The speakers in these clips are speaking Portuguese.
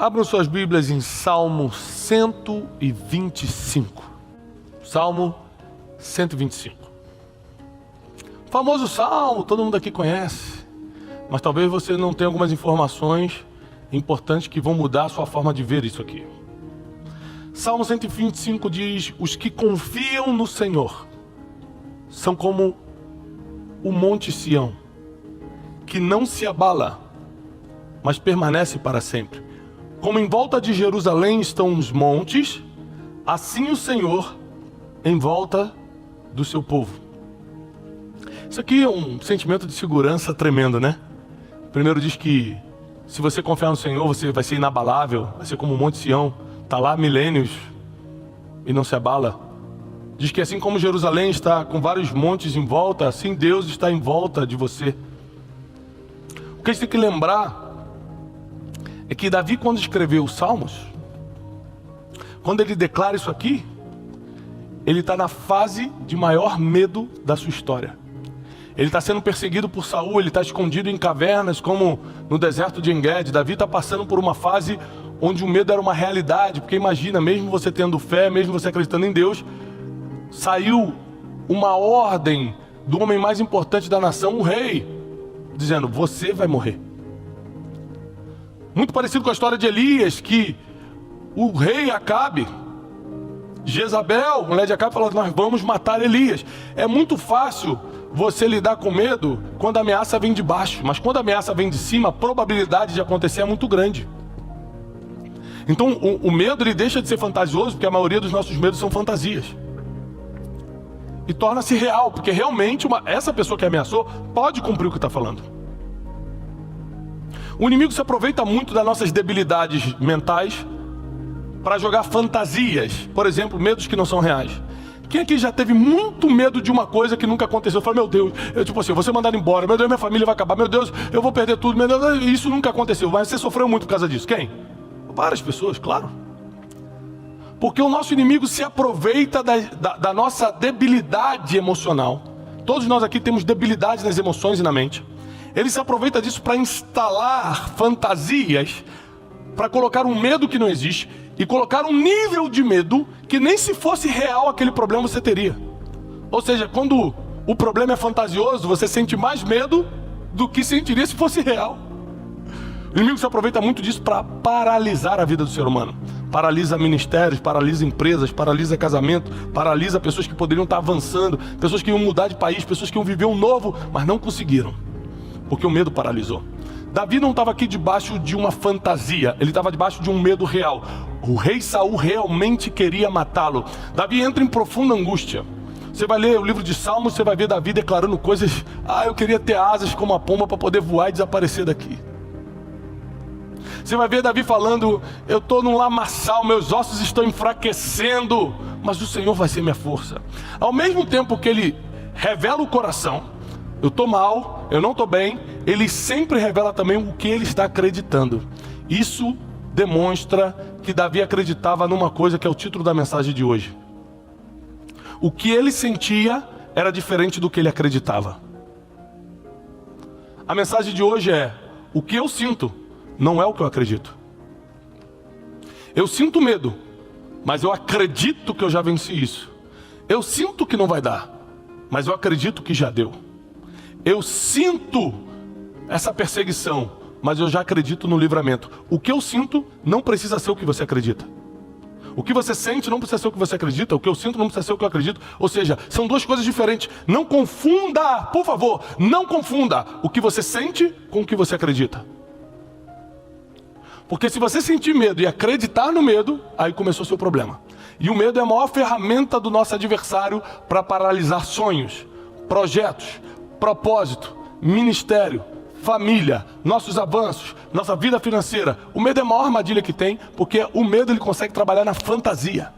Abram suas Bíblias em Salmo 125. Salmo 125. O famoso Salmo, todo mundo aqui conhece. Mas talvez você não tenha algumas informações importantes que vão mudar a sua forma de ver isso aqui. Salmo 125 diz: os que confiam no Senhor são como o monte Sião, que não se abala, mas permanece para sempre. Como em volta de Jerusalém estão os montes, assim o Senhor em volta do seu povo. Isso aqui é um sentimento de segurança tremendo, né? Primeiro diz que se você confiar no Senhor, você vai ser inabalável, vai ser como o monte Sião, está lá há milênios e não se abala. Diz que assim como Jerusalém está com vários montes em volta, assim Deus está em volta de você. O que a gente tem que lembrar é que Davi, quando escreveu os Salmos, quando ele declara isso aqui, ele está na fase de maior medo da sua história. Ele está sendo perseguido por Saul, ele está escondido em cavernas, como no deserto de En-Gedi. Davi está passando por uma fase onde o medo era uma realidade, porque imagina, mesmo você tendo fé, mesmo você acreditando em Deus, saiu uma ordem do homem mais importante da nação, o rei, dizendo: você vai morrer. Muito parecido com a história de Elias, que o rei Acabe, Jezabel, mulher de Acabe, falou: nós vamos matar Elias. É muito fácil você lidar com medo quando a ameaça vem de baixo, mas quando a ameaça vem de cima, a probabilidade de acontecer é muito grande. Então o medo, ele deixa de ser fantasioso, porque a maioria dos nossos medos são fantasias, e torna-se real, porque realmente essa pessoa que ameaçou pode cumprir o que está falando. O inimigo se aproveita muito das nossas debilidades mentais para jogar fantasias, por exemplo, medos que não são reais. Quem aqui já teve muito medo de uma coisa que nunca aconteceu? Fala: meu Deus, eu vou ser mandado embora, meu Deus, minha família vai acabar, meu Deus, eu vou perder tudo, meu Deus, isso nunca aconteceu. Mas você sofreu muito por causa disso. Quem? Várias pessoas, claro. Porque o nosso inimigo se aproveita da nossa debilidade emocional. Todos nós aqui temos debilidades nas emoções e na mente. Ele se aproveita disso para instalar fantasias, para colocar um medo que não existe e colocar um nível de medo que nem se fosse real aquele problema você teria. Ou seja, quando o problema é fantasioso, você sente mais medo do que sentiria se fosse real. O inimigo se aproveita muito disso para paralisar a vida do ser humano. Paralisa ministérios, paralisa empresas, paralisa casamento, paralisa pessoas que poderiam estar avançando, pessoas que iam mudar de país, pessoas que iam viver um novo, mas não conseguiram, porque o medo paralisou. Davi não estava aqui debaixo de uma fantasia, ele estava debaixo de um medo real. O rei Saul realmente queria matá-lo. Davi entra em profunda angústia. Você vai ler o livro de Salmos, você vai ver Davi declarando coisas: eu queria ter asas como a pomba para poder voar e desaparecer daqui. Você vai ver Davi falando: eu estou num lamaçal, meus ossos estão enfraquecendo, mas o Senhor vai ser minha força. Ao mesmo tempo que ele revela o coração, eu estou mal, eu não estou bem, ele sempre revela também o que ele está acreditando. Isso demonstra que Davi acreditava numa coisa que é o título da mensagem de hoje. O que ele sentia era diferente do que ele acreditava. A mensagem de hoje é: o que eu sinto não é o que eu acredito. Eu sinto medo, mas eu acredito que eu já venci isso. Eu sinto que não vai dar, mas eu acredito que já deu. Eu sinto essa perseguição, mas eu já acredito no livramento. O que eu sinto não precisa ser o que você acredita. O que você sente não precisa ser o que você acredita. O que eu sinto não precisa ser o que eu acredito. Ou seja, são duas coisas diferentes. Não confunda, por favor, não confunda o que você sente com o que você acredita. Porque se você sentir medo e acreditar no medo, aí começou o seu problema. E o medo é a maior ferramenta do nosso adversário para paralisar sonhos, projetos, propósito, ministério, família, nossos avanços, nossa vida financeira. O medo é a maior armadilha que tem, porque o medo, ele consegue trabalhar na fantasia.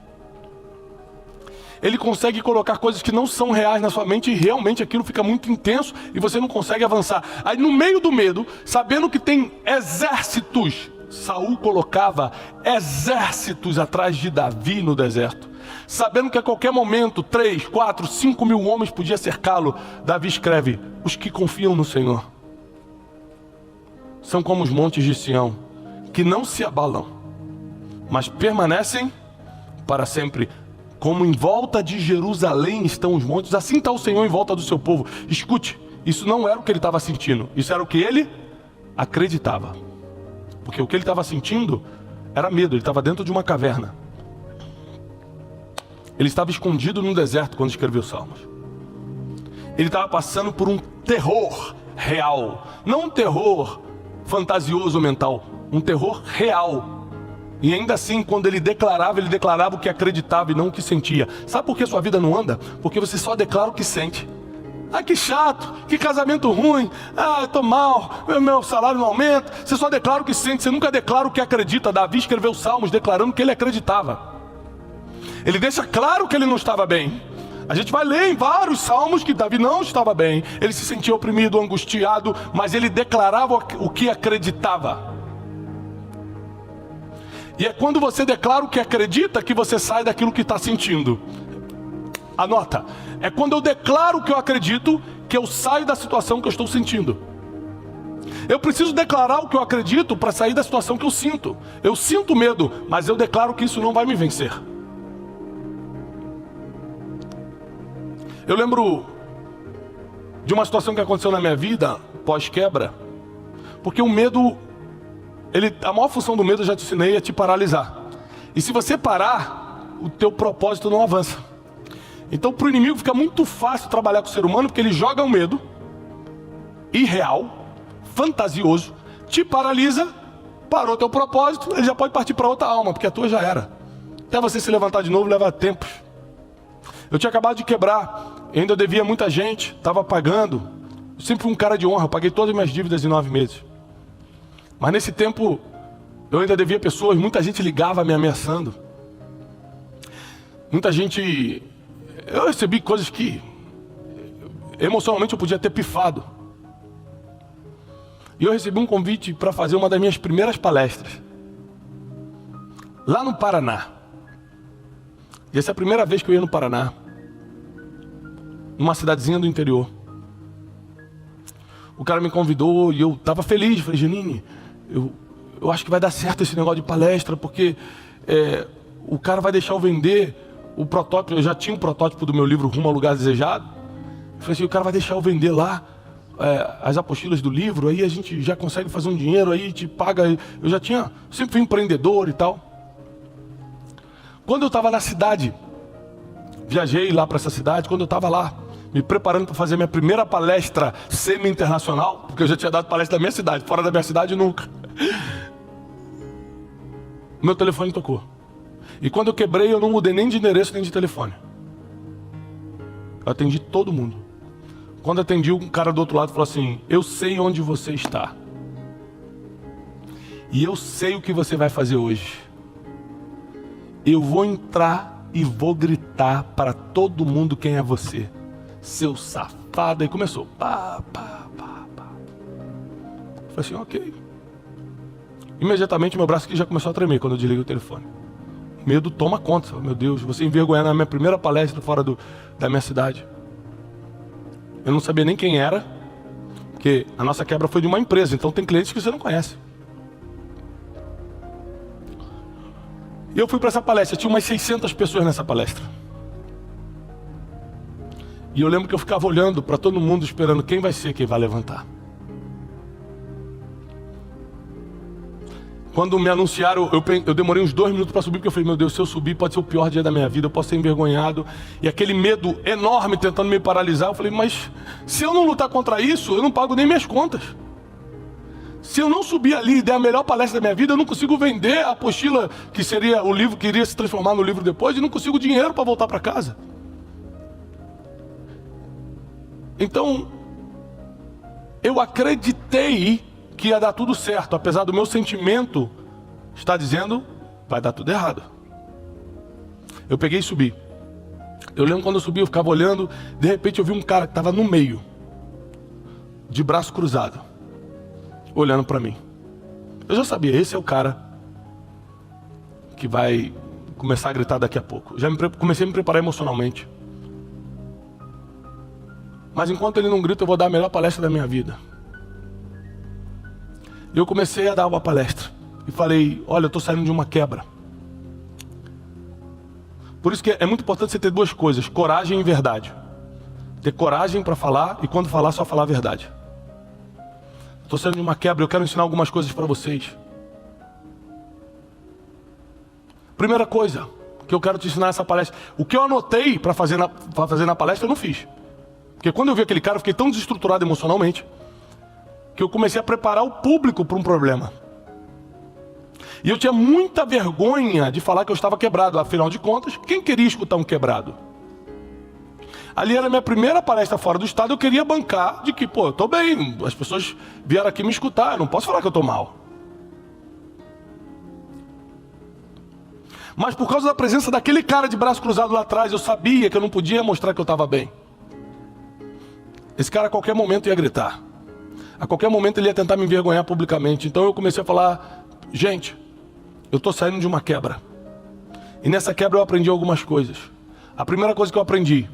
Ele consegue colocar coisas que não são reais na sua mente, e realmente aquilo fica muito intenso e você não consegue avançar. Aí no meio do medo, sabendo que tem exércitos, Saul colocava exércitos atrás de Davi no deserto. Sabendo que a qualquer momento 3, 4, 5 mil homens podiam cercá-lo, Davi escreve: os que confiam no Senhor são como os montes de Sião, que não se abalam, mas permanecem para sempre. Como em volta de Jerusalém estão os montes, assim está o Senhor em volta do seu povo. Escute, isso não era o que ele estava sentindo, isso era o que ele acreditava. Porque o que ele estava sentindo era medo, ele estava dentro de uma caverna. Ele estava escondido no deserto quando escreveu os Salmos. Ele estava passando por um terror real, não um terror fantasioso mental, um terror real. E ainda assim, quando ele declarava o que acreditava e não o que sentia. Sabe por que sua vida não anda? Porque você só declara o que sente. Ah, que chato, que casamento ruim, ah, eu tô mal, meu salário não aumenta. Você só declara o que sente, você nunca declara o que acredita. Davi escreveu Salmos declarando que ele acreditava. Ele deixa claro que ele não estava bem. A gente vai ler em vários salmos que Davi não estava bem. Ele se sentia oprimido, angustiado, mas ele declarava o que acreditava. E é quando você declara o que acredita que você sai daquilo que está sentindo. Anota, é quando eu declaro o que eu acredito que eu saio da situação que eu estou sentindo. Eu preciso declarar o que eu acredito para sair da situação que eu sinto. Eu sinto medo, mas eu declaro que isso não vai me vencer. Eu lembro de uma situação que aconteceu na minha vida, pós-quebra, porque o medo, a maior função do medo, eu já te ensinei, é te paralisar. E se você parar, o teu propósito não avança. Então para o inimigo fica muito fácil trabalhar com o ser humano, porque ele joga um medo irreal, fantasioso, te paralisa, parou teu propósito, ele já pode partir para outra alma, porque a tua já era. Até você se levantar de novo leva tempos. Eu tinha acabado de quebrar, ainda devia muita gente, estava pagando. Eu sempre fui um cara de honra, paguei todas as minhas dívidas em 9 meses. Mas nesse tempo, eu ainda devia pessoas, muita gente ligava me ameaçando. Muita gente... Eu recebi coisas que emocionalmente eu podia ter pifado. E eu recebi um convite para fazer uma das minhas primeiras palestras, lá no Paraná. E essa é a primeira vez que eu ia no Paraná, numa cidadezinha do interior. O cara me convidou e eu estava feliz. Falei, Janine, eu acho que vai dar certo esse negócio de palestra, porque o cara vai deixar eu vender o protótipo. Eu já tinha um protótipo do meu livro Rumo ao Lugar Desejado. Eu falei assim, o cara vai deixar eu vender lá as apostilas do livro, aí a gente já consegue fazer um dinheiro, aí te paga. Eu já tinha, sempre fui empreendedor e tal. Quando eu estava na cidade, viajei lá para essa cidade, quando eu estava lá, me preparando para fazer minha primeira palestra semi-internacional, porque eu já tinha dado palestra da minha cidade, fora da minha cidade nunca. Meu telefone tocou. E quando eu quebrei, eu não mudei nem de endereço, nem de telefone. Eu atendi todo mundo. Quando atendi, um cara do outro lado falou assim, eu sei onde você está. E eu sei o que você vai fazer hoje. Eu vou entrar e vou gritar para todo mundo quem é você. Seu safado. E começou. Pá, pá, pá, pá. Eu falei assim, ok. Imediatamente meu braço aqui já começou a tremer quando eu desliguei o telefone. O medo toma conta. Meu Deus, você envergonhar na minha primeira palestra fora da minha cidade. Eu não sabia nem quem era, porque a nossa quebra foi de uma empresa, então tem clientes que você não conhece. E eu fui para essa palestra, tinha umas 600 pessoas nessa palestra. E eu lembro que eu ficava olhando para todo mundo, esperando quem vai ser quem vai levantar. Quando me anunciaram, eu demorei uns 2 minutos para subir, porque eu falei, meu Deus, se eu subir pode ser o pior dia da minha vida, eu posso ser envergonhado. E aquele medo enorme tentando me paralisar, eu falei, mas se eu não lutar contra isso, eu não pago nem minhas contas. Se eu não subir ali e der a melhor palestra da minha vida, eu não consigo vender a apostila, que seria o livro que iria se transformar no livro depois, e não consigo dinheiro para voltar para casa. Então, eu acreditei que ia dar tudo certo, apesar do meu sentimento estar dizendo, vai dar tudo errado. Eu peguei e subi. Eu lembro quando eu subi, eu ficava olhando, de repente eu vi um cara que estava no meio, de braço cruzado, olhando para mim. Eu já sabia, esse é o cara que vai começar a gritar daqui a pouco. Comecei a me preparar emocionalmente. Mas enquanto ele não grita, eu vou dar a melhor palestra da minha vida. E eu comecei a dar uma palestra. e falei, olha, eu estou saindo de uma quebra. Por isso que é muito importante você ter duas coisas, coragem e verdade. Ter coragem para falar e quando falar, só falar a verdade. Estou saindo de uma quebra, eu quero ensinar algumas coisas para vocês. Primeira coisa que eu quero te ensinar nessa palestra. O que eu anotei para fazer na palestra, eu não fiz. Porque quando eu vi aquele cara, eu fiquei tão desestruturado emocionalmente que eu comecei a preparar o público para um problema. E eu tinha muita vergonha de falar que eu estava quebrado. Afinal de contas, quem queria escutar um quebrado? Ali era a minha primeira palestra fora do estado. Eu queria bancar de que, eu estou bem. As pessoas vieram aqui me escutar. Eu não posso falar que eu estou mal. Mas por causa da presença daquele cara de braço cruzado lá atrás, eu sabia que eu não podia mostrar que eu estava bem. Esse cara a qualquer momento ia gritar. A qualquer momento ele ia tentar me envergonhar publicamente. Então eu comecei a falar, gente, eu estou saindo de uma quebra. E nessa quebra eu aprendi algumas coisas. A primeira coisa que eu aprendi,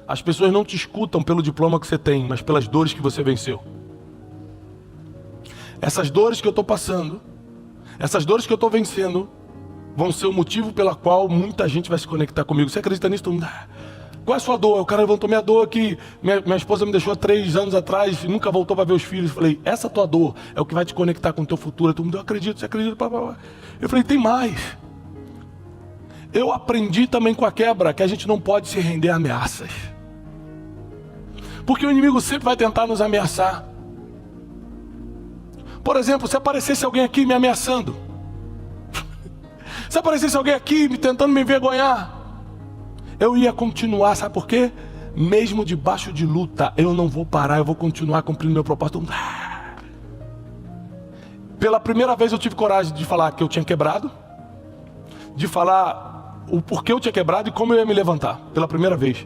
as pessoas não te escutam pelo diploma que você tem, mas pelas dores que você venceu. Essas dores que eu estou passando, essas dores que eu estou vencendo, vão ser o motivo pela qual muita gente vai se conectar comigo. Você acredita nisso? Todo mundo, qual é a sua dor? O cara levantou minha dor que minha esposa me deixou há 3 anos atrás e nunca voltou para ver os filhos. Eu falei, essa tua dor é o que vai te conectar com o teu futuro. Todo mundo, eu acredito, você acredita? Eu falei, tem mais. Eu aprendi também com a quebra que a gente não pode se render a ameaças. Porque o inimigo sempre vai tentar nos ameaçar. Por exemplo, se aparecesse alguém aqui me ameaçando, se aparecesse alguém aqui tentando me envergonhar, eu ia continuar, sabe por quê? Mesmo debaixo de luta, eu não vou parar, eu vou continuar cumprindo meu propósito. Pela primeira vez eu tive coragem de falar que eu tinha quebrado, de falar o porquê eu tinha quebrado e como eu ia me levantar, pela primeira vez.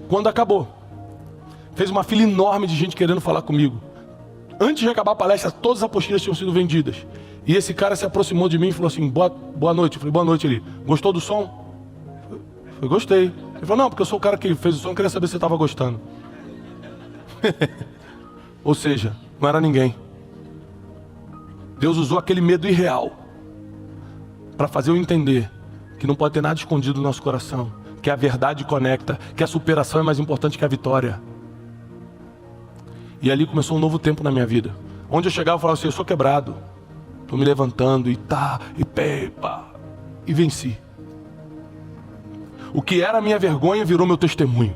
Quando acabou, fez uma fila enorme de gente querendo falar comigo. Antes de acabar a palestra, todas as apostilas tinham sido vendidas. E esse cara se aproximou de mim e falou assim, boa noite. Eu falei, boa noite. Ele, gostou do som? Eu gostei. Ele falou, não, porque eu sou o cara que fez o som, eu queria saber se você estava gostando. Ou seja, não era ninguém. Deus usou aquele medo irreal para fazer eu entender que não pode ter nada escondido no nosso coração, que a verdade conecta, que a superação é mais importante que a vitória. E ali começou um novo tempo na minha vida. Onde eu chegava, eu falava assim, eu sou quebrado. Estou me levantando e venci. O que era a minha vergonha virou meu testemunho.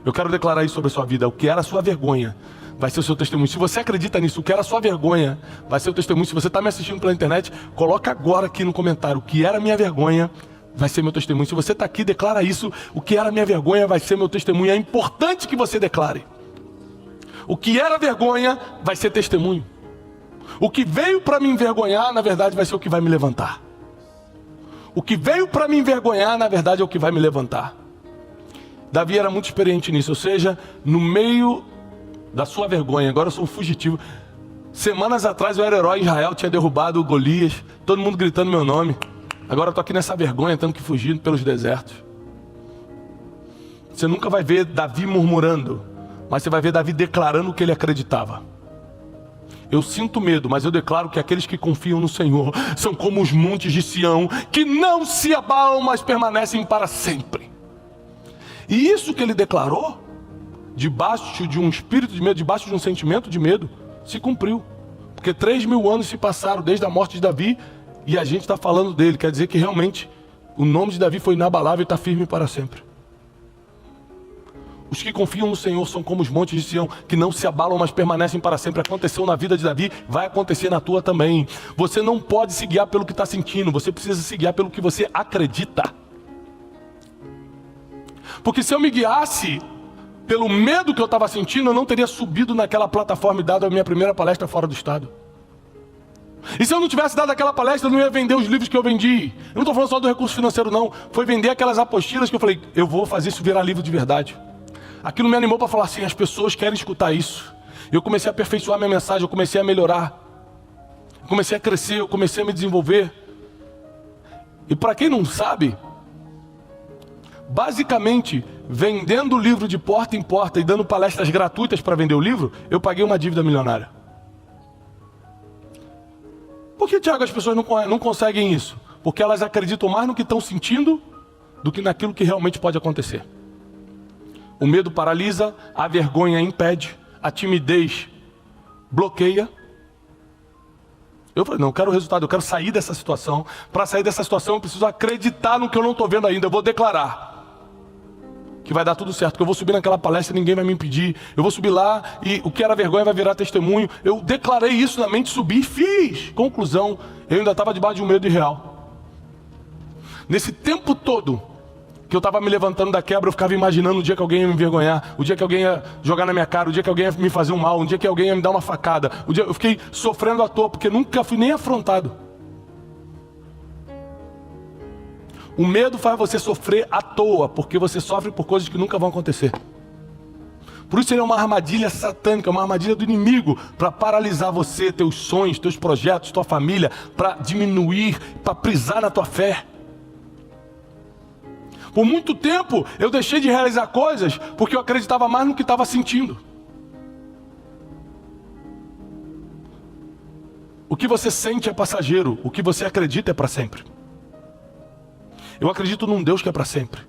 Eu quero declarar isso sobre a sua vida. O que era a sua vergonha vai ser o seu testemunho. Se você acredita nisso, o que era a sua vergonha vai ser o testemunho. Se você está me assistindo pela internet, coloca agora aqui no comentário. O que era a minha vergonha vai ser meu testemunho. Se você está aqui, declara isso. O que era a minha vergonha vai ser meu testemunho. É importante que você declare. O que era vergonha vai ser testemunho. O que veio para me envergonhar, na verdade, vai ser o que vai me levantar. O que veio para me envergonhar, na verdade, é o que vai me levantar. Davi era muito experiente nisso, ou seja, no meio da sua vergonha, agora eu sou um fugitivo. Semanas atrás eu era herói em Israel, tinha derrubado o Golias, todo mundo gritando meu nome. Agora eu estou aqui nessa vergonha, tendo que fugir pelos desertos. Você nunca vai ver Davi murmurando, mas você vai ver Davi declarando o que ele acreditava. Eu sinto medo, mas eu declaro que aqueles que confiam no Senhor são como os montes de Sião, que não se abalam, mas permanecem para sempre. E isso que ele declarou, debaixo de um espírito de medo, debaixo de um sentimento de medo, se cumpriu. Porque 3.000 anos se passaram desde a morte de Davi e a gente está falando dele. Quer dizer que realmente o nome de Davi foi inabalável e está firme para sempre. Os que confiam no Senhor são como os montes de Sião, que não se abalam, mas permanecem para sempre. Aconteceu na vida de Davi, vai acontecer na tua também. Você não pode se guiar pelo que está sentindo, você precisa se guiar pelo que você acredita. Porque se eu me guiasse pelo medo que eu estava sentindo, eu não teria subido naquela plataforma e dado a minha primeira palestra fora do estado. E se eu não tivesse dado aquela palestra, eu não ia vender os livros que eu vendi. Eu não estou falando só do recurso financeiro não, foi vender aquelas apostilas que eu falei, eu vou fazer isso virar livro de verdade. Aquilo me animou para falar assim, as pessoas querem escutar isso. Eu comecei a aperfeiçoar minha mensagem, eu comecei a melhorar. Eu comecei a crescer, eu comecei a me desenvolver. E para quem não sabe, basicamente, vendendo o livro de porta em porta e dando palestras gratuitas para vender o livro, eu paguei uma dívida milionária. Por que, Tiago, as pessoas não conseguem isso? Porque elas acreditam mais no que estão sentindo do que naquilo que realmente pode acontecer. O medo paralisa, a vergonha impede, a timidez bloqueia. Eu falei, não, eu quero o resultado, eu quero sair dessa situação. Para sair dessa situação eu preciso acreditar no que eu não estou vendo ainda. Eu vou declarar que vai dar tudo certo, que eu vou subir naquela palestra e ninguém vai me impedir. Eu vou subir lá e o que era vergonha vai virar testemunho. Eu declarei isso na mente, subi e fiz. Conclusão, eu ainda estava debaixo de um medo irreal. Nesse tempo todo que eu estava me levantando da quebra, eu ficava imaginando o dia que alguém ia me envergonhar, o dia que alguém ia jogar na minha cara, o dia que alguém ia me fazer um mal, o dia que alguém ia me dar uma facada. Eu fiquei sofrendo à toa, porque nunca fui nem afrontado. O medo faz você sofrer à toa, porque você sofre por coisas que nunca vão acontecer. Por isso ele é uma armadilha satânica, uma armadilha do inimigo, para paralisar você, teus sonhos, teus projetos, tua família, para diminuir, para prisar na tua fé. Por muito tempo eu deixei de realizar coisas porque eu acreditava mais no que estava sentindo. O que você sente é passageiro, o que você acredita é para sempre. Eu acredito num Deus que é para sempre.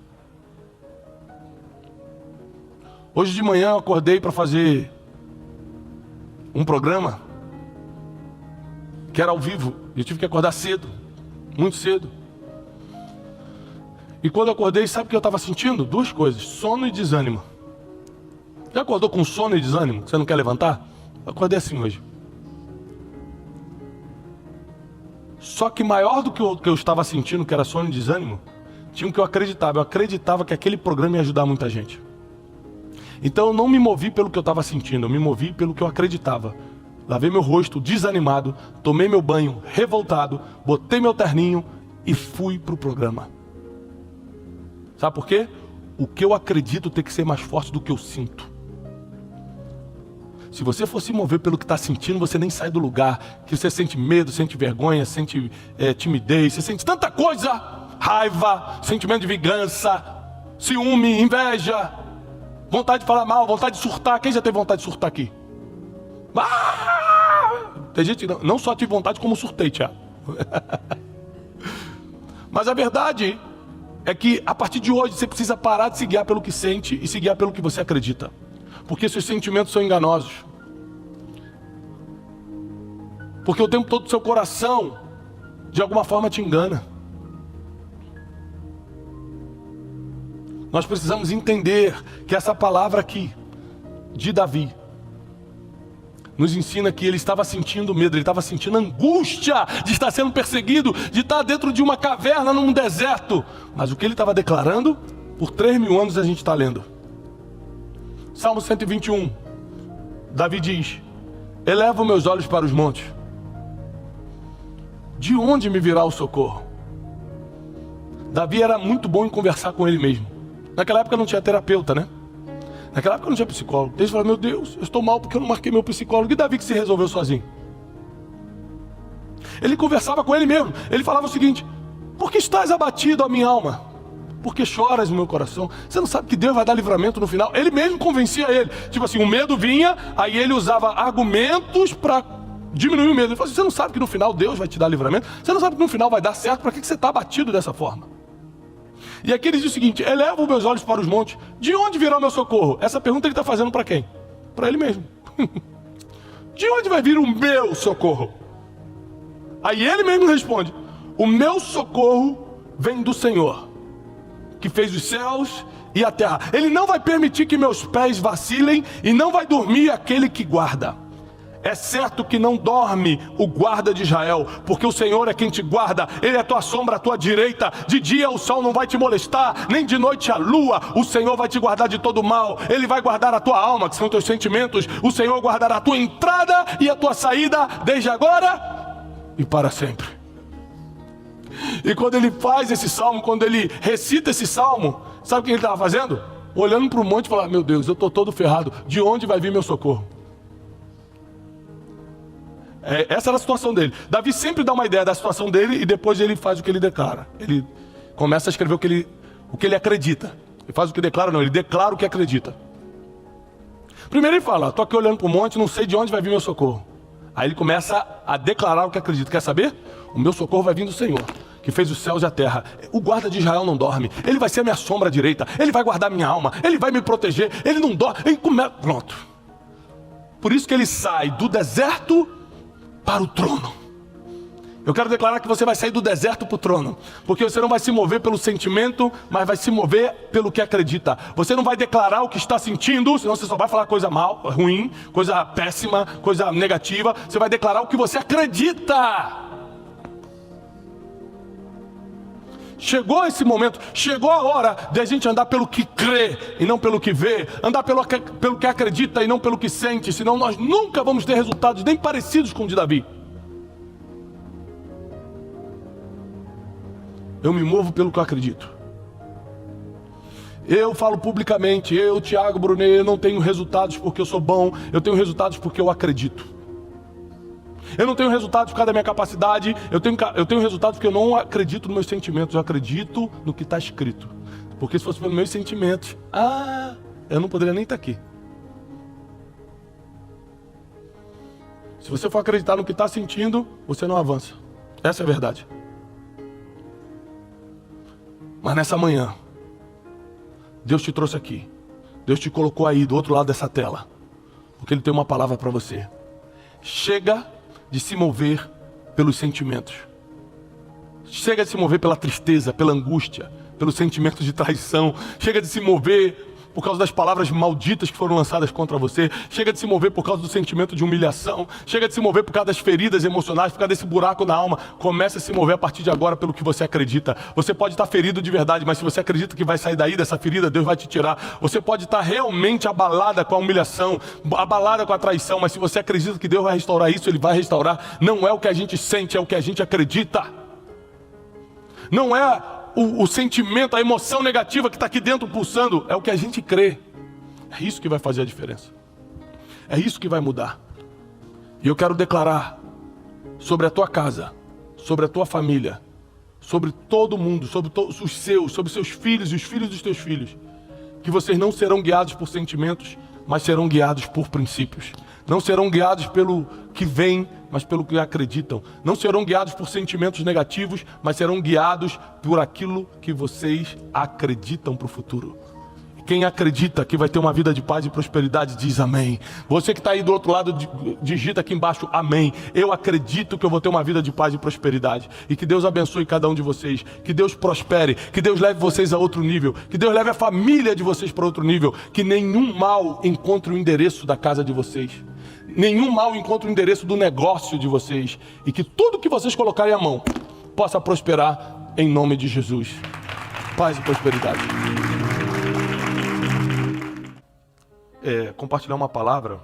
Hoje de manhã eu acordei para fazer um programa que era ao vivo. Eu tive que acordar cedo, muito cedo. E quando eu acordei, sabe o que eu estava sentindo? Duas coisas, sono e desânimo. Já acordou com sono e desânimo? Você não quer levantar? Eu acordei assim hoje. Só que maior do que o que eu estava sentindo, que era sono e desânimo, tinha o que eu acreditava. Eu acreditava que aquele programa ia ajudar muita gente. Então eu não me movi pelo que eu estava sentindo, eu me movi pelo que eu acreditava. Lavei meu rosto desanimado, tomei meu banho revoltado, botei meu terninho e fui para o programa. Sabe por quê? O que eu acredito tem que ser mais forte do que eu sinto. Se você for se mover pelo que está sentindo, você nem sai do lugar. Que você sente medo, sente vergonha, sente timidez, você sente tanta coisa. Raiva, sentimento de vingança, ciúme, inveja, vontade de falar mal, vontade de surtar. Quem já teve vontade de surtar aqui? Tem gente que não só tive vontade, como surtei, Tiago. Mas a verdade é que a partir de hoje você precisa parar de se guiar pelo que sente e se guiar pelo que você acredita. Porque seus sentimentos são enganosos. Porque o tempo todo o seu coração, de alguma forma, te engana. Nós precisamos entender que essa palavra aqui, de Davi, nos ensina que ele estava sentindo medo, ele estava sentindo angústia de estar sendo perseguido, de estar dentro de uma caverna num deserto. Mas o que ele estava declarando, por 3.000 anos a gente está lendo. Salmo 121, Davi diz: elevo meus olhos para os montes. De onde me virá o socorro? Davi era muito bom em conversar com ele mesmo. Naquela época não tinha terapeuta, né? Naquela época não tinha psicólogo. Ele falava: meu Deus, eu estou mal porque eu não marquei meu psicólogo. E Davi que se resolveu sozinho. Ele conversava com ele mesmo. Ele falava o seguinte: por que estás abatido, a minha alma? Por que choras no meu coração? Você não sabe que Deus vai dar livramento no final? Ele mesmo convencia ele. Tipo assim, o medo vinha, aí ele usava argumentos para diminuir o medo. Ele falou assim: você não sabe que no final Deus vai te dar livramento? Você não sabe que no final vai dar certo? Para que você está abatido dessa forma? E aqui ele diz o seguinte: elevo meus olhos para os montes. De onde virá o meu socorro? Essa pergunta ele está fazendo para quem? Para ele mesmo. De onde vai vir o meu socorro? Aí ele mesmo responde: o meu socorro vem do Senhor, que fez os céus e a terra. Ele não vai permitir que meus pés vacilem, e não vai dormir aquele que guarda. É certo que não dorme o guarda de Israel, porque o Senhor é quem te guarda. Ele é a tua sombra, a tua direita. De dia o sol não vai te molestar, nem de noite a lua. O Senhor vai te guardar de todo mal. Ele vai guardar a tua alma, que são teus sentimentos. O Senhor guardará a tua entrada e a tua saída, desde agora e para sempre. E quando ele faz esse salmo, quando ele recita esse salmo, sabe o que ele estava fazendo? Olhando para o monte e falando: meu Deus, eu estou todo ferrado. De onde vai vir meu socorro? Essa era a situação dele. Davi sempre dá uma ideia da situação dele e depois ele faz o que ele declara. Ele começa a escrever o que ele acredita. Ele faz o que declara, não, ele declara o que acredita. Primeiro ele fala: estou aqui olhando para o monte, não sei de onde vai vir meu socorro. Aí ele começa a declarar o que acredita. Quer saber? O meu socorro vai vir do Senhor, que fez os céus e a terra. O guarda de Israel não dorme. Ele vai ser a minha sombra direita. Ele vai guardar minha alma. Ele vai me proteger. Ele não dorme. Pronto. Por isso que ele sai do deserto para o trono. Eu quero declarar que você vai sair do deserto para o trono. Porque você não vai se mover pelo sentimento, mas vai se mover pelo que acredita. Você não vai declarar o que está sentindo, senão você só vai falar coisa mal, ruim, coisa péssima, coisa negativa. Você vai declarar o que você acredita. Chegou esse momento, chegou a hora de a gente andar pelo que crê e não pelo que vê. Andar pelo que acredita e não pelo que sente. Senão nós nunca vamos ter resultados nem parecidos com o de Davi. Eu me movo pelo que eu acredito. Eu falo publicamente, eu, Thiago Brunet, eu não tenho resultados porque eu sou bom. Eu tenho resultados porque eu acredito. Eu não tenho resultados por causa da minha capacidade. Eu tenho resultados porque eu não acredito nos meus sentimentos. Eu acredito no que está escrito. Porque se fosse pelos meus sentimentos, eu não poderia nem estar aqui. Se você for acreditar no que está sentindo, você não avança. Essa é a verdade. Mas nessa manhã, Deus te trouxe aqui. Deus te colocou aí do outro lado dessa tela. Porque Ele tem uma palavra para você. Chega de se mover pelos sentimentos. Chega de se mover pela tristeza, pela angústia, pelos sentimentos de traição. Chega de se mover por causa das palavras malditas que foram lançadas contra você. Chega de se mover por causa do sentimento de humilhação. Chega de se mover por causa das feridas emocionais, por causa desse buraco na alma. Comece a se mover a partir de agora pelo que você acredita. Você pode estar ferido de verdade, mas se você acredita que vai sair daí dessa ferida, Deus vai te tirar. Você pode estar realmente abalada com a humilhação, abalada com a traição, mas se você acredita que Deus vai restaurar isso, Ele vai restaurar. Não é o que a gente sente, é o que a gente acredita. Não é o sentimento, a emoção negativa que está aqui dentro pulsando, é o que a gente crê. É isso que vai fazer a diferença. É isso que vai mudar. E eu quero declarar sobre a tua casa, sobre a tua família, sobre todo mundo, sobre os seus, sobre seus filhos e os filhos dos teus filhos, que vocês não serão guiados por sentimentos, mas serão guiados por princípios. Não serão guiados pelo que vem, mas pelo que acreditam. Não serão guiados por sentimentos negativos, mas serão guiados por aquilo que vocês acreditam para o futuro. Quem acredita que vai ter uma vida de paz e prosperidade, diz amém. Você que está aí do outro lado, digita aqui embaixo, amém. Eu acredito que eu vou ter uma vida de paz e prosperidade. E que Deus abençoe cada um de vocês. Que Deus prospere. Que Deus leve vocês a outro nível. Que Deus leve a família de vocês para outro nível. Que nenhum mal encontre o endereço da casa de vocês. Nenhum mal encontre o endereço do negócio de vocês. E que tudo que vocês colocarem à mão possa prosperar em nome de Jesus. Paz e prosperidade. Compartilhar uma palavra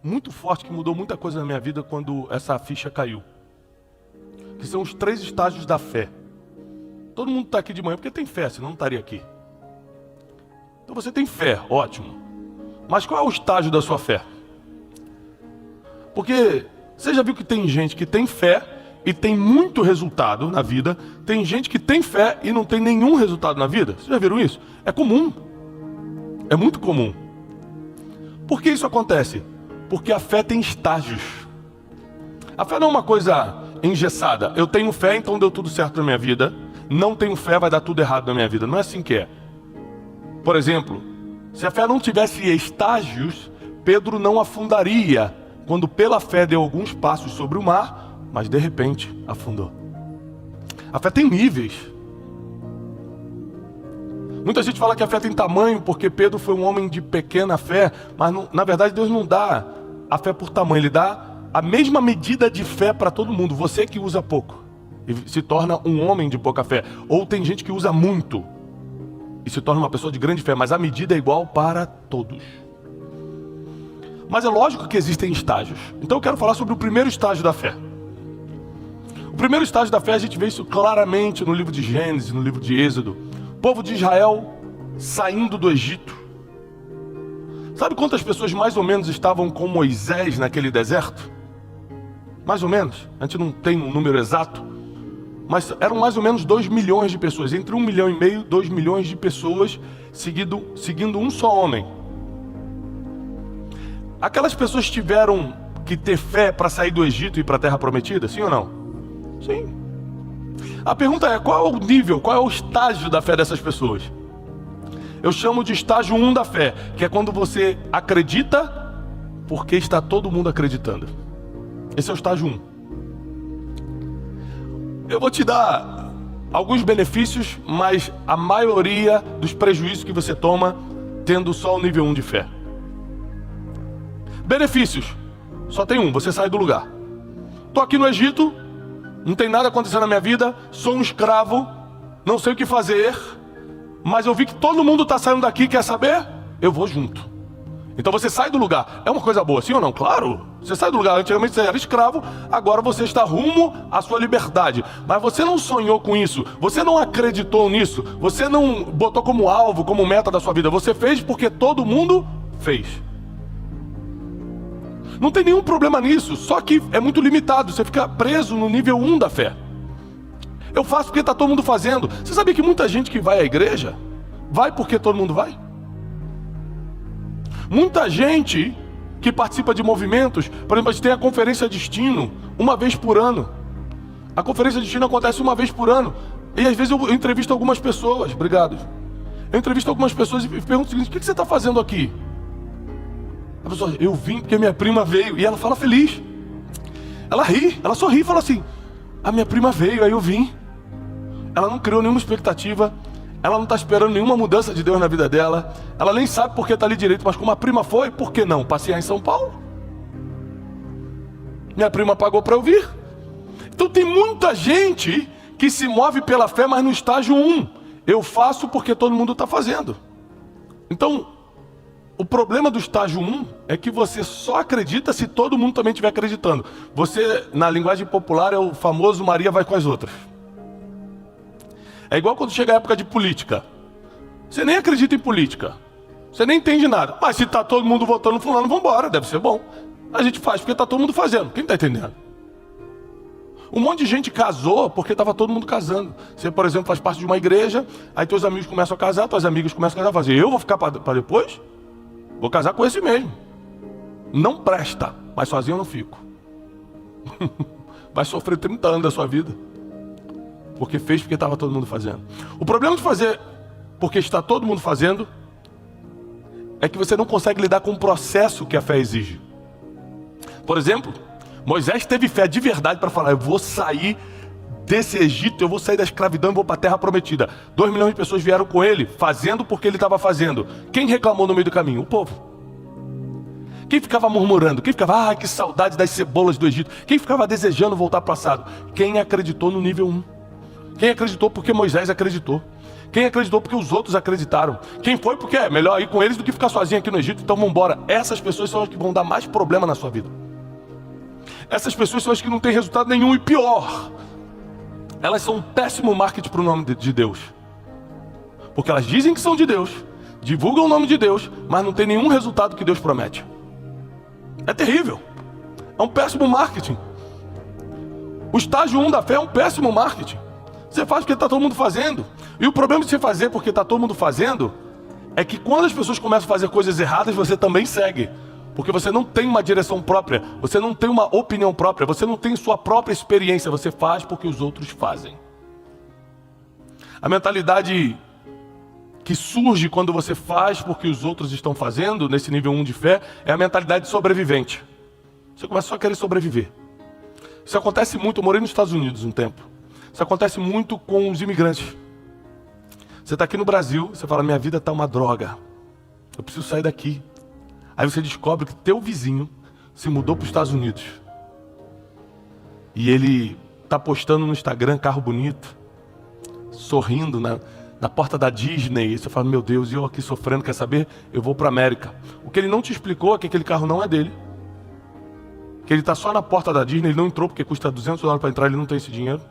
muito forte que mudou muita coisa na minha vida quando essa ficha caiu. Que são os 3 estágios da fé. Todo mundo está aqui de manhã porque tem fé, senão não estaria aqui. Então você tem fé, ótimo. Mas qual é o estágio da sua fé? Porque você já viu que tem gente que tem fé e tem muito resultado na vida. Tem gente que tem fé e não tem nenhum resultado na vida. Vocês já viram isso? É comum. É muito comum. Por que isso acontece? Porque a fé tem estágios. A fé não é uma coisa engessada. Eu tenho fé, então deu tudo certo na minha vida. Não tenho fé, vai dar tudo errado na minha vida. Não é assim que é. Por exemplo, se a fé não tivesse estágios, Pedro não afundaria quando pela fé deu alguns passos sobre o mar, mas de repente afundou. A fé tem níveis. Muita gente fala que a fé tem tamanho porque Pedro foi um homem de pequena fé, mas na verdade Deus não dá a fé por tamanho, Ele dá a mesma medida de fé para todo mundo. Você que usa pouco e se torna um homem de pouca fé, ou tem gente que usa muito e se torna uma pessoa de grande fé, mas a medida é igual para todos. Mas é lógico que existem estágios. Então eu quero falar sobre o primeiro estágio da fé. O primeiro estágio da fé, a gente vê isso claramente no livro de Gênesis, no livro de Êxodo. O povo de Israel saindo do Egito. Sabe quantas pessoas mais ou menos estavam com Moisés naquele deserto? Mais ou menos, a gente não tem um número exato, mas eram mais ou menos 2 milhões de pessoas, entre 1,5 milhão e 2 milhões de pessoas seguindo um só homem. Aquelas pessoas tiveram que ter fé para sair do Egito e ir para a Terra Prometida? Sim ou não? Sim. A pergunta é, qual é o nível, qual é o estágio da fé dessas pessoas? Eu chamo de estágio 1 da fé, que é quando você acredita porque está todo mundo acreditando. Esse é o estágio 1. Eu vou te dar alguns benefícios, mas a maioria dos prejuízos que você toma tendo só o nível 1 de fé. Benefícios, só tem um, você sai do lugar. Estou aqui no Egito, não tem nada acontecendo na minha vida, sou um escravo, não sei o que fazer, mas eu vi que todo mundo está saindo daqui, quer saber? Eu vou junto. Então você sai do lugar. É uma coisa boa, sim ou não? Claro. Você sai do lugar. Antigamente você era escravo, agora você está rumo à sua liberdade. Mas você não sonhou com isso. Você não acreditou nisso. Você não botou como alvo, como meta da sua vida. Você fez porque todo mundo fez. Não tem nenhum problema nisso. Só que é muito limitado. Você fica preso no nível 1 da fé. Eu faço porque está todo mundo fazendo. Você sabia que muita gente que vai à igreja vai porque todo mundo vai? Muita gente que participa de movimentos, por exemplo, a gente tem a Conferência Destino, uma vez por ano. A Conferência Destino acontece uma vez por ano. E às vezes eu entrevisto algumas pessoas, obrigado. Eu entrevisto algumas pessoas e pergunto o seguinte: o que você está fazendo aqui? A pessoa, eu vim porque minha prima veio. E ela fala feliz. Ela ri, ela sorri e fala assim: a minha prima veio, aí eu vim. Ela não criou nenhuma expectativa. Ela não está esperando nenhuma mudança de Deus na vida dela. Ela nem sabe por que está ali direito, mas como a prima foi, por que não? Passear em São Paulo? Minha prima pagou para eu vir. Então tem muita gente que se move pela fé, mas no estágio 1. Eu faço porque todo mundo está fazendo. Então, o problema do estágio 1 é que você só acredita se todo mundo também estiver acreditando. Você, na linguagem popular, é o famoso Maria vai com as outras. É igual quando chega a época de política. Você nem acredita em política. Você nem entende nada. Mas se está todo mundo votando fulano, vamos embora, deve ser bom. A gente faz porque está todo mundo fazendo. Quem está entendendo? Um monte de gente casou porque estava todo mundo casando. Você, por exemplo, faz parte de uma igreja, aí teus amigos começam a casar, tuas amigas começam a casar, fazer. Eu vou ficar para depois? Vou casar com esse mesmo. Não presta, mas sozinho eu não fico. Vai sofrer 30 anos da sua vida. Porque fez porque estava todo mundo fazendo. O problema de fazer porque está todo mundo fazendo é que você não consegue lidar com o processo que a fé exige. Por exemplo, Moisés teve fé de verdade para falar: eu vou sair desse Egito, eu vou sair da escravidão e vou para a terra prometida. 2 milhões de pessoas vieram com ele, fazendo porque ele estava fazendo. Quem reclamou no meio do caminho? O povo. Quem ficava murmurando? Quem ficava, que saudade das cebolas do Egito? Quem ficava desejando voltar para o passado? Quem acreditou no nível 1. Quem acreditou porque Moisés acreditou. Quem acreditou porque os outros acreditaram. Quem foi porque é melhor ir com eles do que ficar sozinho aqui no Egito. Então vamos embora. Essas pessoas são as que vão dar mais problema na sua vida. Essas pessoas são as que não têm resultado nenhum. E pior, elas são um péssimo marketing para o nome de Deus. Porque elas dizem que são de Deus, divulgam o nome de Deus, mas não tem nenhum resultado que Deus promete. É terrível. É um péssimo marketing. O estágio 1 da fé é um péssimo marketing. Você faz porque está todo mundo fazendo. E o problema de você fazer porque está todo mundo fazendo é que quando as pessoas começam a fazer coisas erradas, você também segue. Porque você não tem uma direção própria, você não tem uma opinião própria, você não tem sua própria experiência, você faz porque os outros fazem. A mentalidade que surge quando você faz porque os outros estão fazendo, nesse nível 1 de fé, é a mentalidade sobrevivente. Você começa só a querer sobreviver. Isso acontece muito, eu morei nos Estados Unidos um tempo. Isso acontece muito com os imigrantes. Você está aqui no Brasil, você fala: minha vida está uma droga, eu preciso sair daqui. Aí você descobre que teu vizinho se mudou para os Estados Unidos. E ele está postando no Instagram carro bonito, sorrindo na porta da Disney. E você fala: meu Deus, e eu aqui sofrendo, quer saber? Eu vou para a América. O que ele não te explicou é que aquele carro não é dele. Que ele está só na porta da Disney, ele não entrou porque custa $200 para entrar, ele não tem esse dinheiro.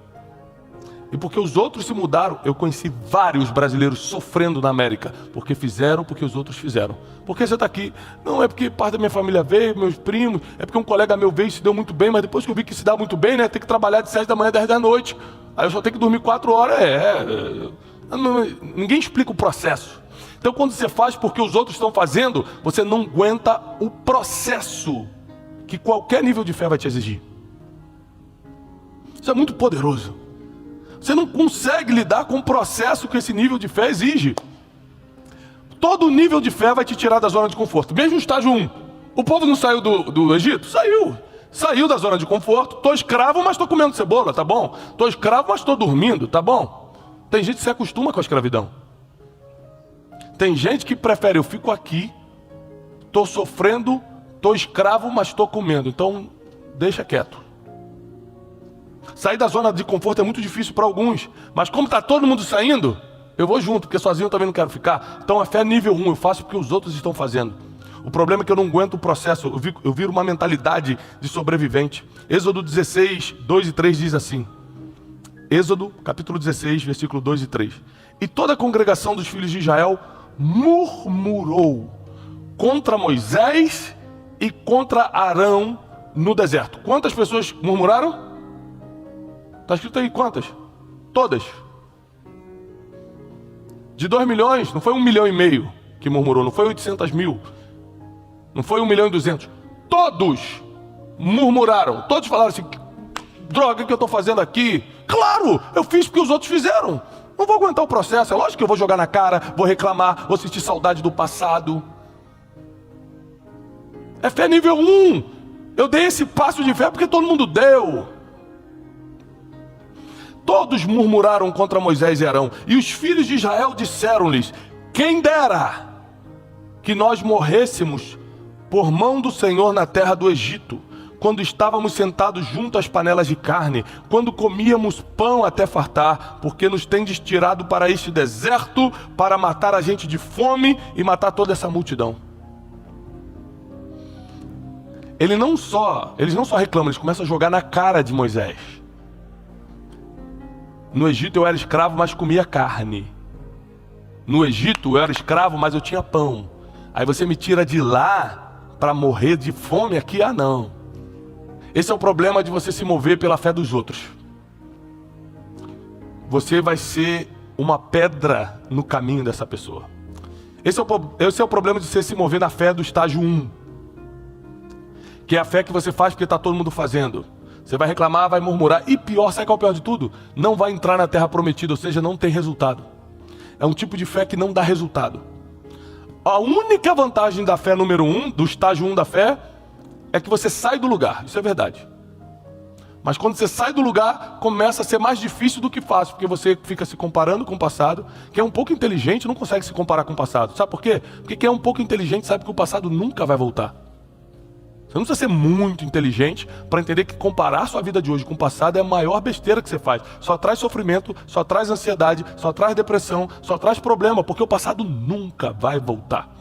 E porque os outros se mudaram, eu conheci vários brasileiros sofrendo na América. Porque fizeram, porque os outros fizeram. Por que você está aqui? Não, é porque parte da minha família veio, meus primos. É porque um colega meu veio e se deu muito bem. Mas depois que eu vi que se dá muito bem, né? Tem que trabalhar de 7 da manhã a 10 da noite. Aí eu só tenho que dormir 4 horas. Ninguém explica o processo. Então quando você faz porque os outros estão fazendo, você não aguenta o processo que qualquer nível de fé vai te exigir. Isso é muito poderoso. Você não consegue lidar com o processo que esse nível de fé exige. Todo nível de fé vai te tirar da zona de conforto. Mesmo no estágio 1. O povo não saiu do Egito? Saiu. Saiu da zona de conforto. Estou escravo, mas estou comendo cebola, tá bom? Estou escravo, mas estou dormindo, tá bom? Tem gente que se acostuma com a escravidão. Tem gente que prefere, eu fico aqui, estou sofrendo, estou escravo, mas estou comendo. Então, deixa quieto. Sair da zona de conforto é muito difícil para alguns. Mas como está todo mundo saindo, eu vou junto, porque sozinho eu também não quero ficar. Então a fé é nível 1, eu faço o que os outros estão fazendo. O problema é que eu não aguento o processo, eu viro uma mentalidade de sobrevivente. Êxodo 16, 2 e 3 diz assim. Êxodo, capítulo 16, versículo 2 e 3. E toda a congregação dos filhos de Israel murmurou contra Moisés e contra Arão no deserto. Quantas pessoas murmuraram? Está escrito aí quantas? Todas. De 2 milhões, não foi 1,5 milhão que murmurou, não foi 800 mil, não foi 1,2 milhão. Todos murmuraram, todos falaram assim, droga que eu estou fazendo aqui. Claro, eu fiz porque os outros fizeram. Não vou aguentar o processo, é lógico que eu vou jogar na cara, vou reclamar, vou sentir saudade do passado. É fé nível 1. Eu dei esse passo de fé porque todo mundo deu. Todos murmuraram contra Moisés e Arão, e os filhos de Israel disseram-lhes, quem dera que nós morrêssemos por mão do Senhor na terra do Egito, quando estávamos sentados junto às panelas de carne, quando comíamos pão até fartar, porque nos tendes tirado para este deserto, para matar a gente de fome e matar toda essa multidão. Eles não só reclamam, eles começam a jogar na cara de Moisés. No Egito eu era escravo, mas comia carne. No Egito eu era escravo, mas eu tinha pão. Aí você me tira de lá para morrer de fome aqui? Ah, não. Esse é o problema de você se mover pela fé dos outros. Você vai ser uma pedra no caminho dessa pessoa. Esse é o problema de você se mover na fé do estágio 1. Que é a fé que você faz porque está todo mundo fazendo. Você vai reclamar, vai murmurar. E pior, sabe qual é o pior de tudo? Não vai entrar na terra prometida, ou seja, não tem resultado. É um tipo de fé que não dá resultado. A única vantagem da fé número 1, do estágio 1 da fé, é que você sai do lugar. Isso é verdade. Mas quando você sai do lugar, começa a ser mais difícil do que fácil, porque você fica se comparando com o passado. Quem é um pouco inteligente não consegue se comparar com o passado. Sabe por quê? Porque quem é um pouco inteligente sabe que o passado nunca vai voltar. Você não precisa ser muito inteligente para entender que comparar sua vida de hoje com o passado é a maior besteira que você faz. Só traz sofrimento, só traz ansiedade, só traz depressão, só traz problema, porque o passado nunca vai voltar.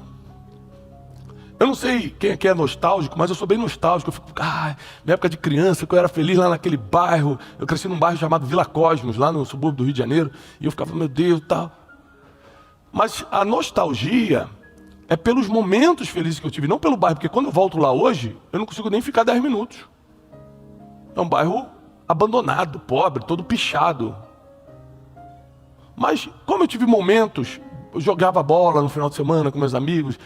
Eu não sei quem aqui é nostálgico, mas eu sou bem nostálgico. Eu fico, minha época de criança, que eu era feliz lá naquele bairro. Eu cresci num bairro chamado Vila Cosmos, lá no subúrbio do Rio de Janeiro. E eu ficava, meu Deus, tal. Mas a nostalgia é pelos momentos felizes que eu tive, não pelo bairro. Porque quando eu volto lá hoje, eu não consigo nem ficar 10 minutos. É um bairro abandonado, pobre, todo pichado. Mas como eu tive momentos, eu jogava bola no final de semana com meus amigos,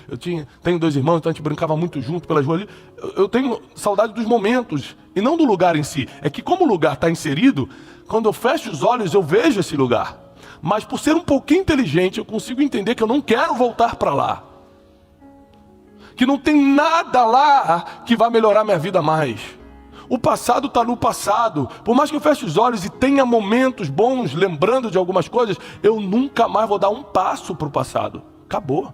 tenho 2 irmãos, então a gente brincava muito junto pelas ruas ali. Eu tenho saudade dos momentos, e não do lugar em si. É que como o lugar está inserido, quando eu fecho os olhos eu vejo esse lugar. Mas por ser um pouquinho inteligente, eu consigo entender que eu não quero voltar para lá. Que não tem nada lá que vai melhorar minha vida mais. O passado está no passado. Por mais que eu feche os olhos e tenha momentos bons, lembrando de algumas coisas, eu nunca mais vou dar um passo para o passado. Acabou.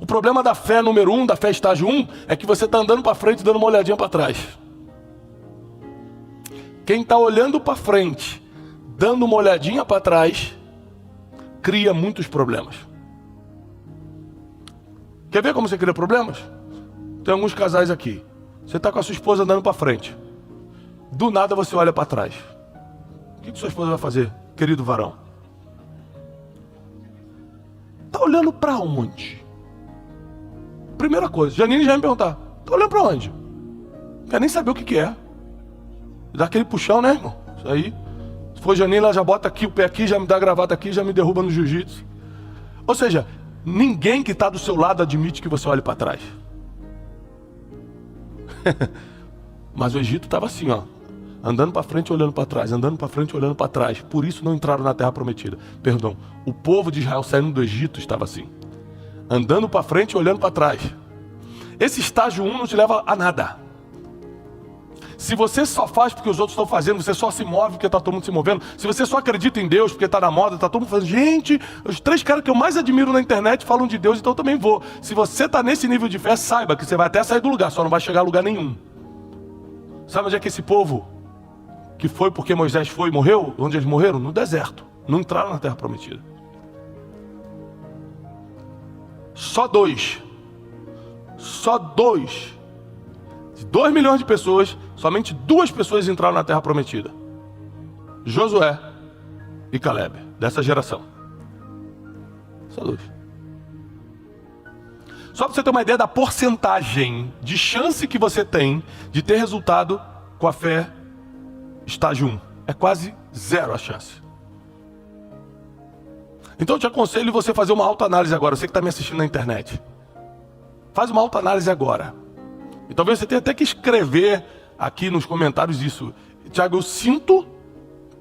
O problema da fé número 1, da fé estágio 1, é que você está andando para frente e dando uma olhadinha para trás. Quem está olhando para frente, dando uma olhadinha para trás, cria muitos problemas. Quer ver como você cria problemas? Tem alguns casais aqui. Você está com a sua esposa andando para frente. Do nada você olha para trás. O que sua esposa vai fazer, querido varão? Está olhando para onde? Primeira coisa, Janine já vai me perguntar. Está olhando para onde? Não quer nem saber o que é. Dá aquele puxão, né, irmão? Isso aí. Se for Janine, ela já bota aqui o pé aqui, já me dá a gravata aqui, já me derruba no jiu-jitsu. Ou seja, ninguém que está do seu lado admite que você olhe para trás. Mas o Egito estava assim, ó, andando para frente, olhando para trás, andando para frente, olhando para trás. Por isso não entraram na terra prometida. Perdão, o povo de Israel saindo do Egito estava assim, andando para frente e olhando para trás. Esse estágio 1 não te leva a nada. Se você só faz porque os outros estão fazendo, você só se move porque está todo mundo se movendo, se você só acredita em Deus porque está na moda, está todo mundo fazendo, gente, os 3 caras que eu mais admiro na internet falam de Deus, então eu também vou. Se você está nesse nível de fé, saiba que você vai até sair do lugar, só não vai chegar a lugar nenhum. Sabe onde é que esse povo, que foi porque Moisés foi e morreu, onde eles morreram? No deserto. Não entraram na terra prometida. Só 2 de 2 milhões de pessoas, somente 2 pessoas entraram na terra prometida: Josué e Caleb, dessa geração. Só 2. Só para você ter uma ideia da porcentagem de chance que você tem de ter resultado com a fé estágio 1. É quase 0 a chance. Então eu te aconselho você fazer uma autoanálise agora. Você que está me assistindo na internet, faz uma autoanálise agora. E talvez você tenha até que escrever aqui nos comentários isso. Tiago, eu sinto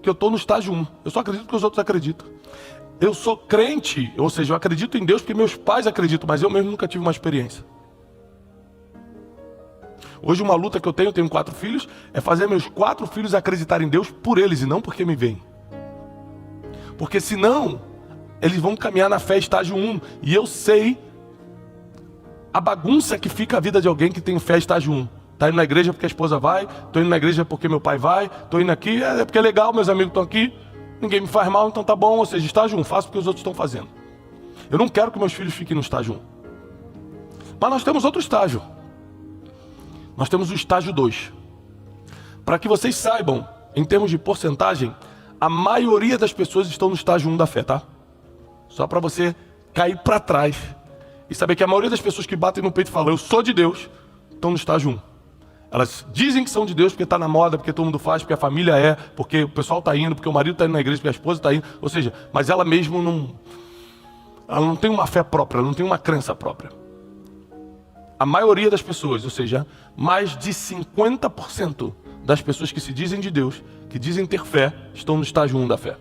que eu estou no estágio 1. Eu só acredito que os outros acreditam. Eu sou crente, ou seja, eu acredito em Deus porque meus pais acreditam, mas eu mesmo nunca tive uma experiência. Hoje uma luta que eu tenho 4 filhos, é fazer meus 4 filhos acreditarem em Deus por eles e não porque me veem. Porque senão, eles vão caminhar na fé estágio 1. E eu sei a bagunça que fica a vida de alguém que tem fé estágio 1. Tá indo na igreja porque a esposa vai, tô indo na igreja porque meu pai vai, tô indo aqui, é porque é legal, meus amigos estão aqui, ninguém me faz mal, então tá bom. Ou seja, estágio 1, faço porque os outros estão fazendo. Eu não quero que meus filhos fiquem no estágio 1. Mas nós temos outro estágio. Nós temos o estágio 2. Para que vocês saibam, em termos de porcentagem, a maioria das pessoas estão no estágio 1 da fé, tá? Só para você cair para trás e saber que a maioria das pessoas que batem no peito e falam, eu sou de Deus, estão no estágio 1. Elas dizem que são de Deus porque está na moda, porque todo mundo faz, porque a família é, porque o pessoal está indo, porque o marido está indo na igreja, porque a esposa está indo. Ou seja, mas ela mesmo não tem uma fé própria, ela não tem uma crença própria. A maioria das pessoas, ou seja, mais de 50% das pessoas que se dizem de Deus, que dizem ter fé, estão no estágio 1 da fé.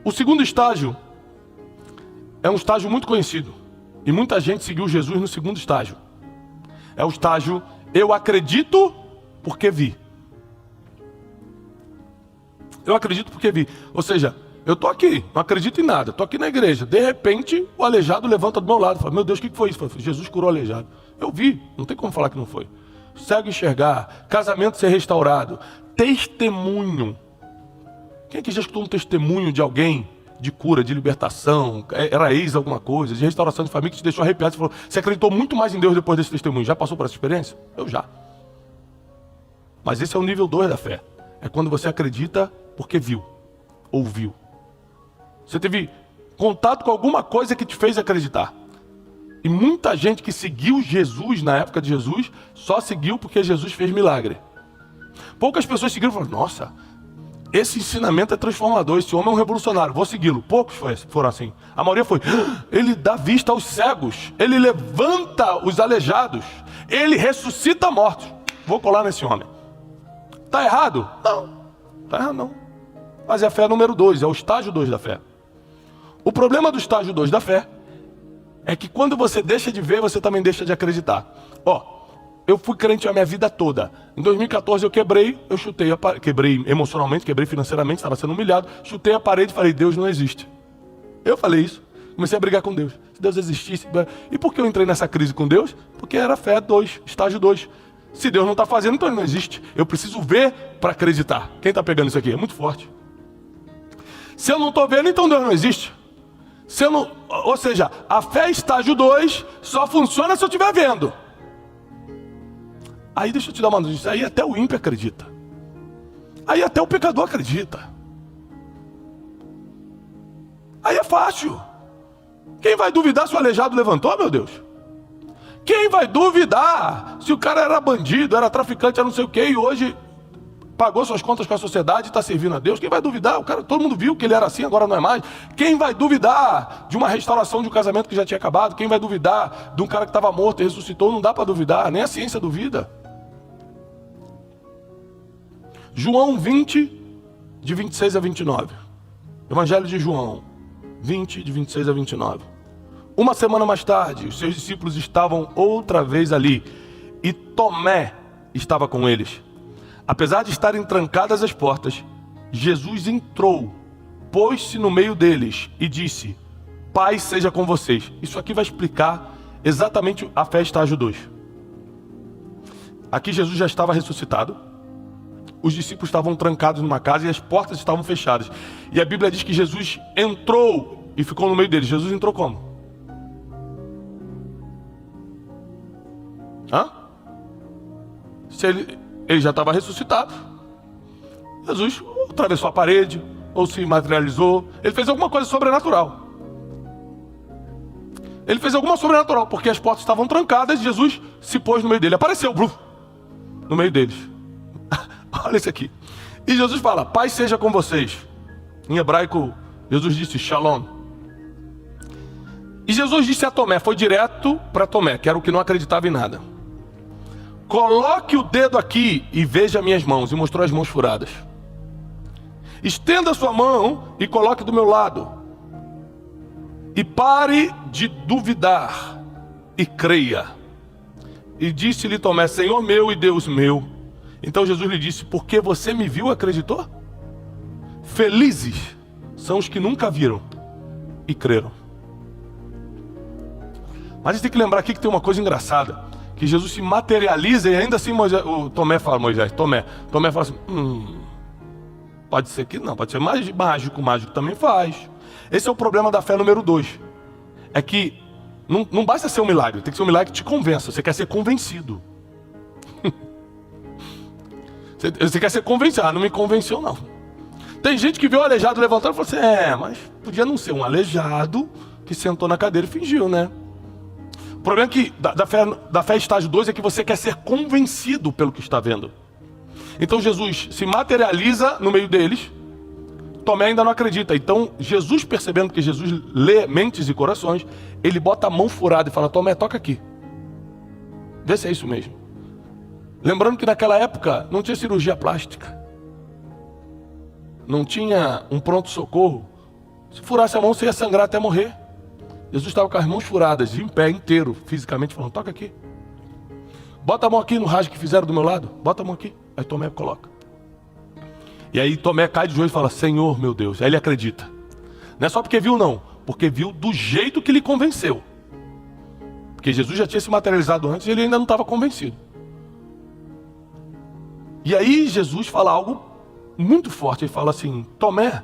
O segundo estágio é um estágio muito conhecido. E muita gente seguiu Jesus no segundo estágio. É o estágio, eu acredito porque vi. Eu acredito porque vi. Ou seja, eu estou aqui, não acredito em nada, estou aqui na igreja. De repente, o aleijado levanta do meu lado. Fala, meu Deus, o que foi isso? Fala, Jesus curou o aleijado. Eu vi, não tem como falar que não foi. Cego enxergar, casamento ser restaurado, testemunho. Quem aqui já escutou um testemunho de alguém de cura, de libertação, era ex alguma coisa, de restauração de família, que te deixou arrepiado? Você falou, você acreditou muito mais em Deus depois desse testemunho? Já passou por essa experiência? Eu já. Mas esse é o nível 2 da fé. É quando você acredita porque viu, ouviu. Você teve contato com alguma coisa que te fez acreditar. E muita gente que seguiu Jesus na época de Jesus, só seguiu porque Jesus fez milagre. Poucas pessoas seguiram e falaram, nossa, esse ensinamento é transformador, esse homem é um revolucionário, vou segui-lo. Poucos foram assim. A maioria foi, ele dá vista aos cegos, ele levanta os aleijados, ele ressuscita mortos. Vou colar nesse homem. Está errado? Não, está errado não. Mas é a fé número 2, é o estágio 2 da fé. O problema do estágio 2 da fé é que quando você deixa de ver, você também deixa de acreditar. Eu fui crente a minha vida toda. Em 2014 eu quebrei, eu chutei a parede, quebrei emocionalmente, quebrei financeiramente, estava sendo humilhado, chutei a parede e falei, Deus não existe. Eu falei isso, comecei a brigar com Deus. Se Deus existisse... E por que eu entrei nessa crise com Deus? Porque era fé 2, estágio 2. Se Deus não está fazendo, então ele não existe. Eu preciso ver para acreditar. Quem está pegando isso aqui? É muito forte. Se eu não estou vendo, então Deus não existe. Se eu não... Ou seja, a fé estágio 2 só funciona se eu estiver vendo. Aí deixa eu te dar uma notícia, aí até o ímpio acredita. Aí até o pecador acredita. Aí é fácil. Quem vai duvidar se o aleijado levantou, meu Deus? Quem vai duvidar se o cara era bandido, era traficante, era não sei o quê, e hoje pagou suas contas com a sociedade e está servindo a Deus. Quem vai duvidar? O cara, todo mundo viu que ele era assim, agora não é mais. Quem vai duvidar de uma restauração de um casamento que já tinha acabado? Quem vai duvidar de um cara que estava morto e ressuscitou? Não dá para duvidar, nem a ciência duvida. João 20, de 26 a 29. Evangelho de João 20, de 26 a 29. Uma semana mais tarde, os seus discípulos estavam outra vez ali, e Tomé estava com eles. Apesar de estarem trancadas as portas, Jesus entrou, pôs-se no meio deles e disse: paz seja com vocês. Isso aqui vai explicar exatamente a fé estágio 2. Aqui Jesus já estava ressuscitado, os discípulos estavam trancados numa casa e as portas estavam fechadas. E a Bíblia diz que Jesus entrou e ficou no meio deles. Jesus entrou como? Se ele já estava ressuscitado, Jesus atravessou a parede, ou se materializou, ele fez alguma coisa sobrenatural. Ele fez alguma sobrenatural, porque as portas estavam trancadas e Jesus se pôs no meio dele, apareceu, no meio deles. Olha isso aqui. E Jesus fala: paz seja com vocês. Em hebraico, Jesus disse Shalom. E Jesus disse a Tomé, foi direto para Tomé, que era o que não acreditava em nada: coloque o dedo aqui e veja minhas mãos. E mostrou as mãos furadas. Estenda sua mão e coloque do meu lado. E pare de duvidar e creia. E disse-lhe Tomé: Senhor meu e Deus meu. Então Jesus lhe disse: porque você me viu, acreditou? Felizes são os que nunca viram e creram. Mas a gente tem que lembrar aqui que tem uma coisa engraçada, que Jesus se materializa e ainda assim Tomé fala assim: pode ser que não, pode ser mágico também faz. Esse é o problema da fé número 2. É que não basta ser um milagre, tem que ser um milagre que te convença. Você quer ser convencido. Você quer ser convencido. Não me convenceu não. Tem gente que viu o aleijado levantando e falou assim: mas podia não ser um aleijado que sentou na cadeira e fingiu, né? O problema é que da fé estágio 2 é que você quer ser convencido pelo que está vendo. Então Jesus se materializa no meio deles. Tomé ainda não acredita. Então Jesus, percebendo que Jesus lê mentes e corações, ele bota a mão furada e fala: Tomé, toca aqui, vê se é isso mesmo. Lembrando que naquela época não tinha cirurgia plástica, não tinha um pronto-socorro. Se furasse a mão, você ia sangrar até morrer. Jesus estava com as mãos furadas, em pé inteiro, fisicamente, falando: toca aqui, bota a mão aqui no rasgo que fizeram do meu lado, bota a mão aqui. Aí Tomé coloca. E aí Tomé cai de joelho e fala: Senhor meu Deus. Aí ele acredita. Não é só porque viu não, porque viu do jeito que lhe convenceu. Porque Jesus já tinha se materializado antes e ele ainda não estava convencido. E aí Jesus fala algo muito forte. Ele fala assim: Tomé,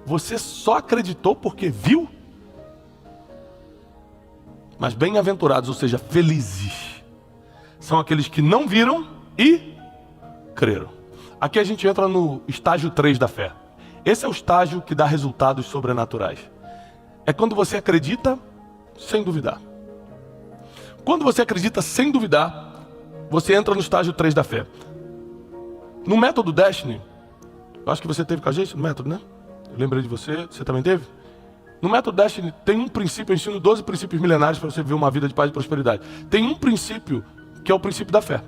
você só acreditou porque viu? Mas bem-aventurados, ou seja, felizes, são aqueles que não viram e creram. Aqui a gente entra no estágio 3 da fé. Esse é o estágio que dá resultados sobrenaturais. É quando você acredita sem duvidar. Quando você acredita sem duvidar, você entra no estágio 3 da fé. No método Destiny, eu acho que você teve com a gente no método, né? Eu lembrei de você, você também teve? No método Destiny tem um princípio, eu ensino 12 princípios milenares para você viver uma vida de paz e prosperidade. Tem um princípio que é o princípio da fé.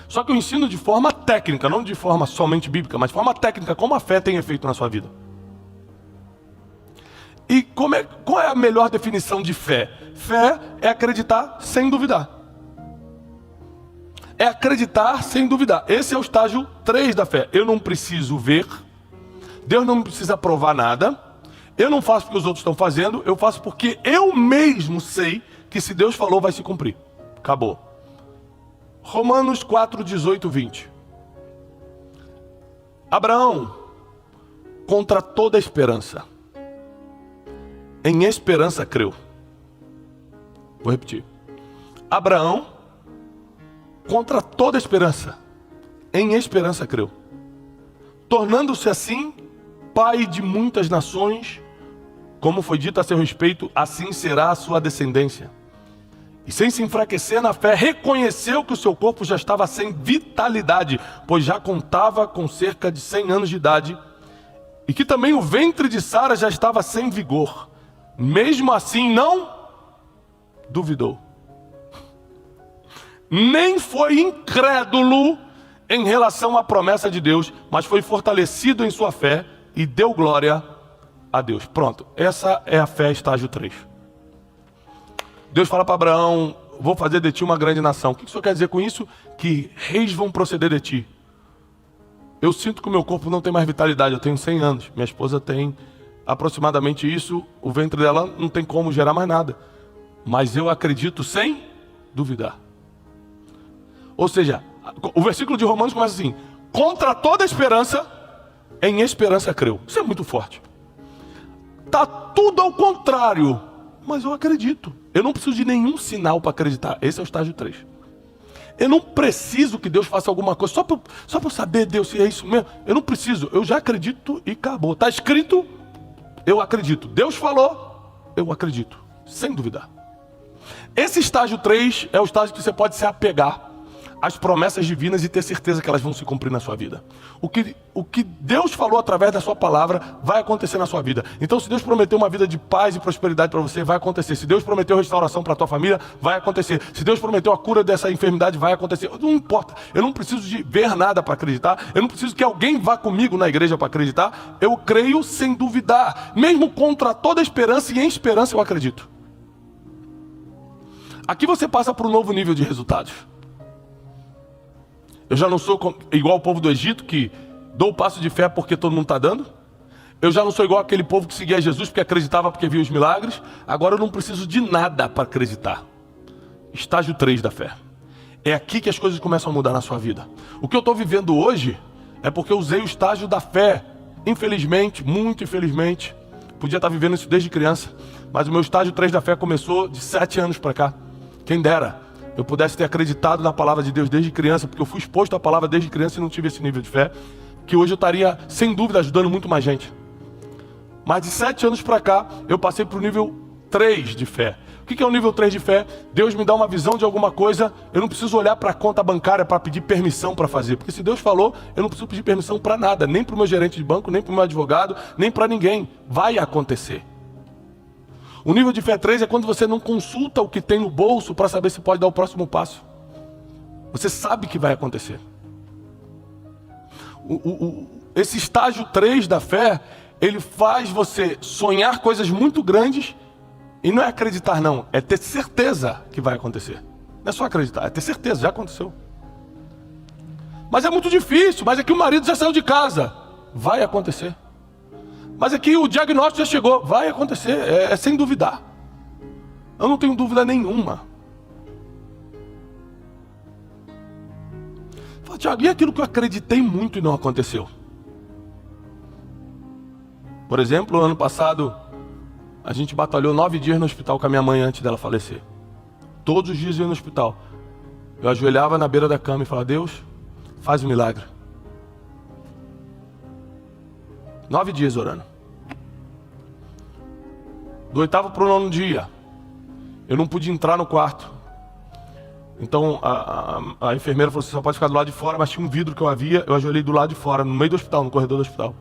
Só que eu ensino de forma técnica, não de forma somente bíblica, mas de forma técnica, como a fé tem efeito na sua vida. E qual é a melhor definição de fé? Fé é acreditar sem duvidar. É acreditar sem duvidar. Esse é o estágio 3 da fé. Eu não preciso ver, Deus não precisa provar nada, eu não faço porque os outros estão fazendo, eu faço porque eu mesmo sei que se Deus falou vai se cumprir. Acabou. Romanos 4, 18, 20. Abraão, contra toda esperança, em esperança creu. Vou repetir. Abraão, contra toda esperança, em esperança creu, tornando-se assim pai de muitas nações, como foi dito a seu respeito, assim será a sua descendência. e sem se enfraquecer na fé, reconheceu que o seu corpo já estava sem vitalidade, pois já contava com cerca de 100 anos de idade, e que também o ventre de Sara já estava sem vigor. Mesmo assim não duvidou, nem foi incrédulo em relação à promessa de Deus, mas foi fortalecido em sua fé e deu glória a Deus. Pronto, essa é a fé estágio 3. Deus fala para Abraão: vou fazer de ti uma grande nação. O que o Senhor quer dizer com isso? Que reis vão proceder de ti. Eu sinto que o meu corpo não tem mais vitalidade, eu tenho 100 anos. Minha esposa tem aproximadamente isso, o ventre dela não tem como gerar mais nada. Mas eu acredito sem duvidar. Ou seja, o versículo de Romanos começa assim: contra toda esperança, em esperança creu. Isso é muito forte. Está tudo ao contrário, mas eu acredito. Eu não preciso de nenhum sinal para acreditar. Esse é o estágio 3. Eu não preciso que Deus faça alguma coisa só para eu saber, Deus, se é isso mesmo. Eu não preciso, eu já acredito e acabou. Está escrito, eu acredito. Deus falou, eu acredito, sem duvidar. Esse estágio 3 é o estágio que você pode se apegar às promessas divinas e ter certeza que elas vão se cumprir na sua vida. O que Deus falou através da sua palavra vai acontecer na sua vida. Então, se Deus prometeu uma vida de paz e prosperidade para você, vai acontecer. Se Deus prometeu restauração para a tua família, vai acontecer. Se Deus prometeu a cura dessa enfermidade, vai acontecer. Não importa, eu não preciso de ver nada para acreditar. Eu não preciso que alguém vá comigo na igreja para acreditar. Eu creio sem duvidar. Mesmo contra toda esperança, e em esperança eu acredito. Aqui você passa para um novo nível de resultados. Eu já não sou igual o povo do Egito, que dou o passo de fé porque todo mundo está dando. Eu já não sou igual aquele povo que seguia Jesus porque acreditava porque via os milagres. Agora eu não preciso de nada para acreditar. Estágio 3 da fé. É aqui que as coisas começam a mudar na sua vida. O que eu estou vivendo hoje é porque eu usei o estágio da fé. Infelizmente, muito infelizmente, podia estar vivendo isso desde criança, mas o meu estágio 3 da fé começou de 7 anos para cá. Quem dera eu pudesse ter acreditado na palavra de Deus desde criança, porque eu fui exposto à palavra desde criança e não tive esse nível de fé, que hoje eu estaria, sem dúvida, ajudando muito mais gente. Mas de 7 anos para cá, eu passei para o nível 3 de fé. O que é o nível 3 de fé? Deus me dá uma visão de alguma coisa, eu não preciso olhar para a conta bancária para pedir permissão para fazer. Porque se Deus falou, eu não preciso pedir permissão para nada, nem para o meu gerente de banco, nem para o meu advogado, nem para ninguém. Vai acontecer. O nível de fé 3 é quando você não consulta o que tem no bolso para saber se pode dar o próximo passo. Você sabe que vai acontecer. Esse estágio 3 da fé, ele faz você sonhar coisas muito grandes. E não é acreditar não, é ter certeza que vai acontecer. Não é só acreditar, é ter certeza, já aconteceu. Mas é muito difícil, mas é que o marido já saiu de casa. Vai acontecer. Mas aqui o diagnóstico já chegou, vai acontecer, é sem duvidar. Eu não tenho dúvida nenhuma. Fala, Tiago, e aquilo que eu acreditei muito e não aconteceu? Por exemplo, ano passado, a gente batalhou 9 dias no hospital com a minha mãe antes dela falecer. Todos os dias eu ia no hospital. Eu ajoelhava na beira da cama e falava: Deus, faz um milagre. 9 dias orando. Do 8º para o 9º dia, eu não pude entrar no quarto. Então a enfermeira falou: você só pode ficar do lado de fora, mas tinha um vidro que eu ajoelhei do lado de fora, no meio do hospital, no corredor do hospital.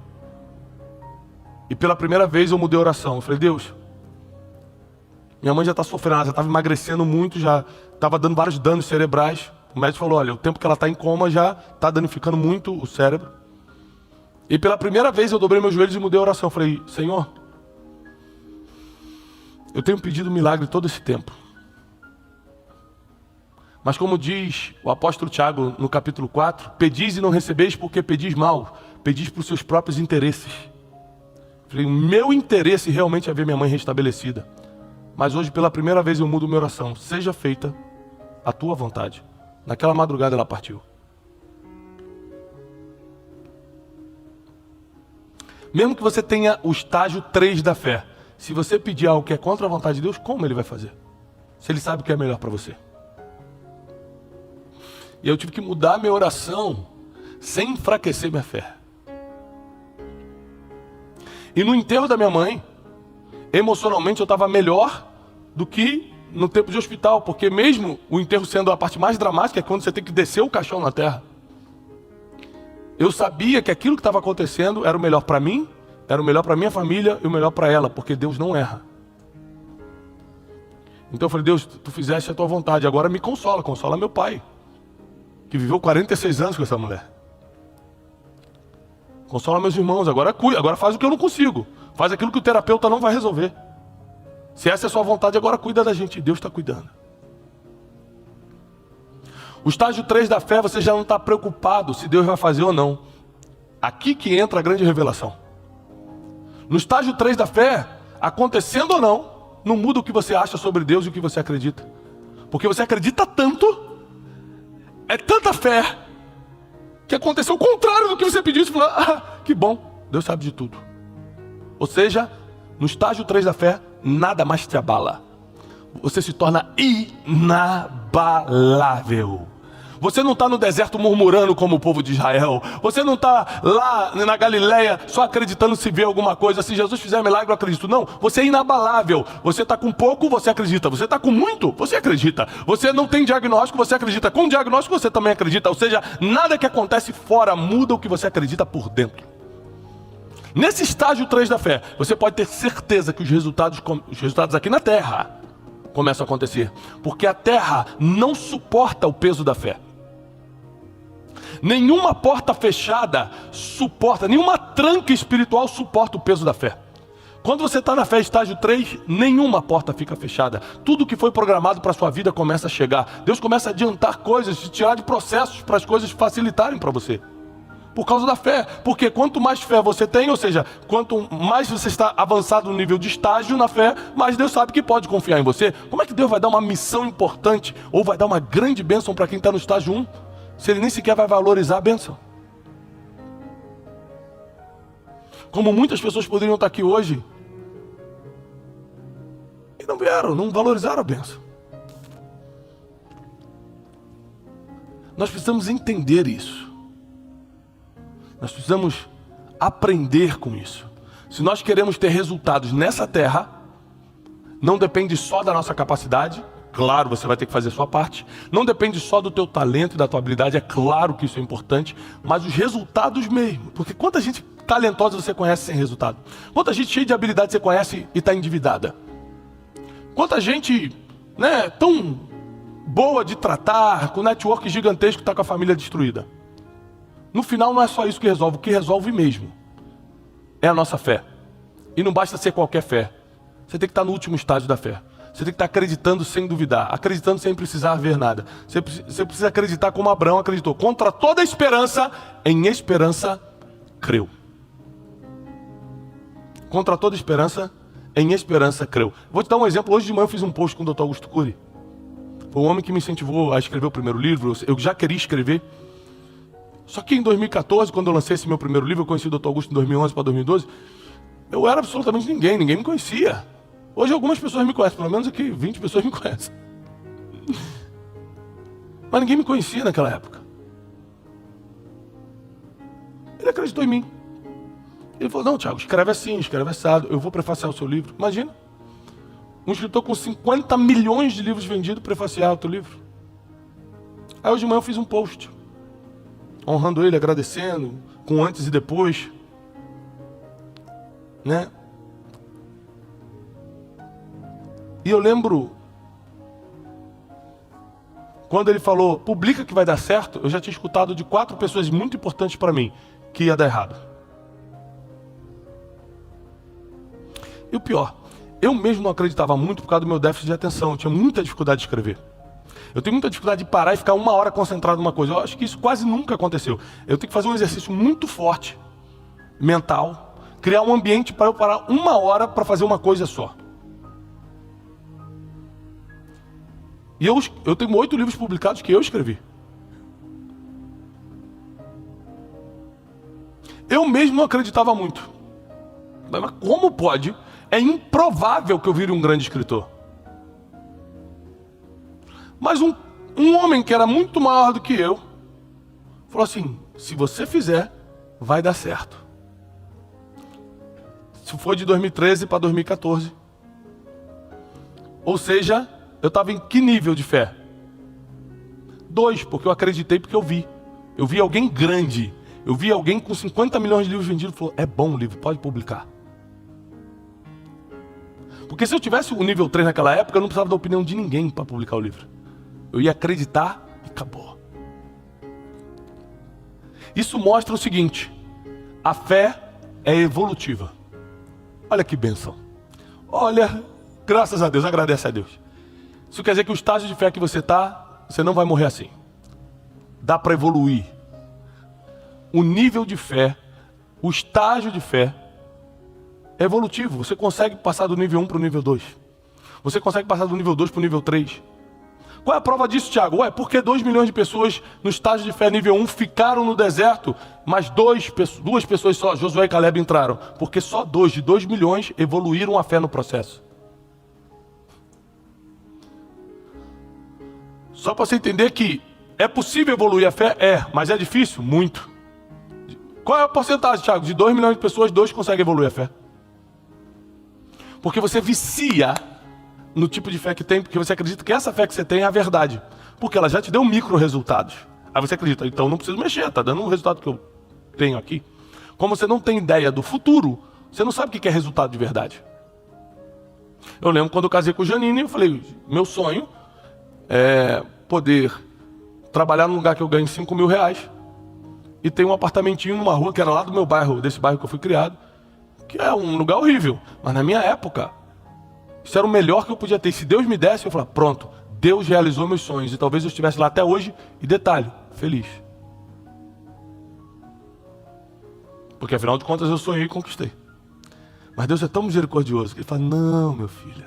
E pela primeira vez eu mudei a oração. Eu falei: Deus, minha mãe já está sofrendo, ela já estava emagrecendo muito, já estava dando vários danos cerebrais. O médico falou: olha, o tempo que ela está em coma já está danificando muito o cérebro. E pela primeira vez eu dobrei meus joelhos e mudei a oração. Eu falei: Senhor, eu tenho pedido um milagre todo esse tempo. Mas como diz o apóstolo Tiago no capítulo 4, pedis e não recebeis porque pedis mal, pedis para os seus próprios interesses. Eu falei: o meu interesse realmente é ver minha mãe restabelecida. Mas hoje pela primeira vez eu mudo minha oração: seja feita a tua vontade. Naquela madrugada ela partiu. Mesmo que você tenha o estágio 3 da fé, se você pedir algo que é contra a vontade de Deus, como ele vai fazer? Se ele sabe o que é melhor para você. E eu tive que mudar minha oração sem enfraquecer minha fé. E no enterro da minha mãe, emocionalmente eu estava melhor do que no tempo de hospital, porque mesmo o enterro sendo a parte mais dramática, é quando você tem que descer o caixão na terra. Eu sabia que aquilo que estava acontecendo era o melhor para mim, era o melhor para minha família e o melhor para ela, porque Deus não erra. Então eu falei, Deus, tu fizeste a tua vontade, agora me consola, consola meu pai, que viveu 46 anos com essa mulher. Consola meus irmãos, agora cuida, agora faz o que eu não consigo. Faz aquilo que o terapeuta não vai resolver. Se essa é a sua vontade, agora cuida da gente. Deus está cuidando. O estágio 3 da fé, você já não está preocupado se Deus vai fazer ou não. Aqui que entra a grande revelação. No estágio 3 da fé, acontecendo ou não muda o que você acha sobre Deus e o que você acredita. Porque você acredita tanto, é tanta fé, que aconteceu o contrário do que você pediu. Você falou, que bom, Deus sabe de tudo. Ou seja, no estágio 3 da fé, nada mais te abala. Você se torna inabalável. Você não está no deserto murmurando como o povo de Israel. Você não está lá na Galileia só acreditando se vê alguma coisa. Se Jesus fizer milagre, eu acredito. Não, você é inabalável. Você está com pouco, você acredita. Você está com muito, você acredita. Você não tem diagnóstico, você acredita. Com diagnóstico, você também acredita. Ou seja, nada que acontece fora muda o que você acredita por dentro. Nesse estágio 3 da fé, você pode ter certeza que os resultados aqui na terra começam a acontecer. Porque a terra não suporta o peso da fé. Nenhuma porta fechada suporta, nenhuma tranca espiritual suporta o peso da fé. Quando você está na fé estágio 3, nenhuma porta fica fechada. Tudo que foi programado para a sua vida começa a chegar. Deus começa a adiantar coisas, te tirar de processos para as coisas facilitarem para você. Por causa da fé. Porque quanto mais fé você tem, ou seja, quanto mais você está avançado no nível de estágio na fé, mais Deus sabe que pode confiar em você. Como é que Deus vai dar uma missão importante ou vai dar uma grande bênção para quem está no estágio 1, se Ele nem sequer vai valorizar a bênção? Como muitas pessoas poderiam estar aqui hoje e não vieram, não valorizaram a bênção. Nós precisamos entender isso. Nós precisamos aprender com isso. Se nós queremos ter resultados nessa terra, não depende só da nossa capacidade. Claro, você vai ter que fazer a sua parte. Não depende só do teu talento e da tua habilidade. É claro que isso é importante. Mas os resultados mesmo. Porque quanta gente talentosa você conhece sem resultado? Quanta gente cheia de habilidade você conhece e está endividada? Quanta gente, tão boa de tratar, com network gigantesco, está com a família destruída? No final não é só isso que resolve. O que resolve mesmo é a nossa fé. E não basta ser qualquer fé. Você tem que estar no último estágio da fé. Você tem que estar acreditando sem duvidar, acreditando sem precisar ver nada. Você precisa acreditar como Abraão acreditou. Contra toda esperança, em esperança, creu. Contra toda esperança, em esperança, creu. Vou te dar um exemplo. Hoje de manhã eu fiz um post com o Dr. Augusto Cury. Foi um homem que me incentivou a escrever o primeiro livro. Eu já queria escrever. Só que em 2014, quando eu lancei esse meu primeiro livro, eu conheci o Dr. Augusto em 2011 para 2012, eu era absolutamente ninguém me conhecia. Hoje algumas pessoas me conhecem, pelo menos aqui 20 pessoas me conhecem. Mas ninguém me conhecia naquela época. Ele acreditou em mim. Ele falou, não, Thiago, escreve assim, escreve assado, eu vou prefaciar o seu livro. Imagina, um escritor com 50 milhões de livros vendidos prefaciar o teu livro. Aí hoje de manhã eu fiz um post, honrando ele, agradecendo, com antes e depois. E eu lembro, quando ele falou, publica que vai dar certo, eu já tinha escutado de 4 pessoas muito importantes para mim, que ia dar errado. E o pior, eu mesmo não acreditava muito por causa do meu déficit de atenção, eu tinha muita dificuldade de escrever. Eu tenho muita dificuldade de parar e ficar 1 hora concentrado numa coisa. Eu acho que isso quase nunca aconteceu. Eu tenho que fazer um exercício muito forte, mental, criar um ambiente para eu parar 1 hora para fazer uma coisa só. E eu tenho 8 livros publicados que eu escrevi. Eu mesmo não acreditava muito. Mas como pode? É improvável que eu vire um grande escritor. Mas um homem que era muito maior do que eu, falou assim, se você fizer, vai dar certo. Isso foi de 2013 para 2014. Ou seja, eu estava em que nível de fé? 2, porque eu acreditei, porque eu vi. Eu vi alguém grande. Eu vi alguém com 50 milhões de livros vendidos e falou, é bom o livro, pode publicar. Porque se eu tivesse o nível 3 naquela época, eu não precisava da opinião de ninguém para publicar o livro. Eu ia acreditar e acabou. Isso mostra o seguinte, a fé é evolutiva. Olha que bênção. Olha, graças a Deus, agradece a Deus. Isso quer dizer que o estágio de fé que você está, você não vai morrer assim. Dá para evoluir. O nível de fé, o estágio de fé é evolutivo. Você consegue passar do nível 1 para o nível 2. Você consegue passar do nível 2 para o nível 3. Qual é a prova disso, Tiago? Ué, porque 2 milhões de pessoas no estágio de fé nível 1 ficaram no deserto, mas duas pessoas só, Josué e Caleb, entraram. Porque só 2 de 2 milhões evoluíram a fé no processo. Só para você entender que é possível evoluir a fé? É, mas é difícil? Muito. Qual é a porcentagem, Tiago? De 2 milhões de pessoas, 2 conseguem evoluir a fé. Porque você vicia no tipo de fé que tem, porque você acredita que essa fé que você tem é a verdade. Porque ela já te deu micro resultados. Aí você acredita, então não preciso mexer, está dando um resultado que eu tenho aqui. Como você não tem ideia do futuro, você não sabe o que é resultado de verdade. Eu lembro quando eu casei com o Janine, eu falei, meu sonho é poder trabalhar num lugar que eu ganho 5 mil reais e ter um apartamentinho numa rua que era lá do meu bairro, desse bairro que eu fui criado, que é um lugar horrível, mas na minha época isso era o melhor que eu podia ter. Se Deus me desse, eu falava, pronto, Deus realizou meus sonhos e talvez eu estivesse lá até hoje e detalhe, feliz. Porque afinal de contas eu sonhei e conquistei. Mas Deus é tão misericordioso que Ele fala, não, meu filho,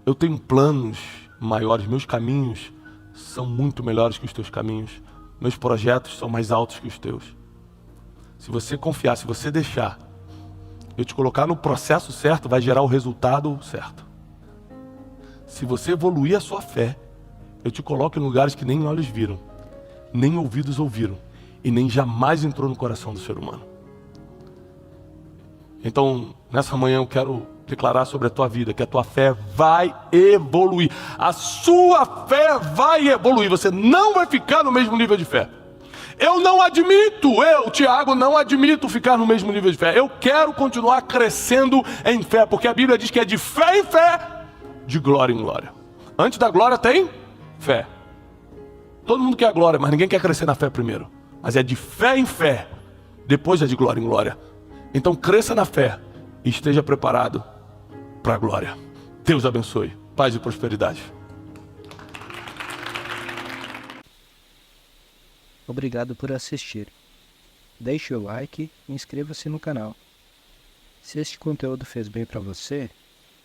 eu tenho planos maiores, meus caminhos são muito melhores que os teus caminhos, meus projetos são mais altos que os teus. Se você confiar, se você deixar eu te colocar no processo certo, vai gerar o resultado certo. Se você evoluir a sua fé, eu te coloco em lugares que nem olhos viram, nem ouvidos ouviram, e nem jamais entrou no coração do ser humano. Então, nessa manhã eu quero declarar sobre a tua vida, que a tua fé vai evoluir. A sua fé vai evoluir, você não vai ficar no mesmo nível de fé. Eu não admito, Tiago, não admito ficar no mesmo nível de fé. Eu quero continuar crescendo em fé, porque a Bíblia diz que é de fé em fé, de glória em glória. Antes da glória tem fé. Todo mundo quer a glória, mas ninguém quer crescer na fé primeiro. Mas é de fé em fé, depois é de glória em glória. Então cresça na fé e esteja preparado para a glória. Deus abençoe. Paz e prosperidade. Obrigado por assistir. Deixe o like e inscreva-se no canal. Se este conteúdo fez bem para você,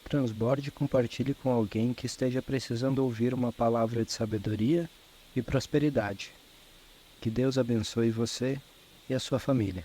transborde e compartilhe com alguém que esteja precisando ouvir uma palavra de sabedoria e prosperidade. Que Deus abençoe você e a sua família.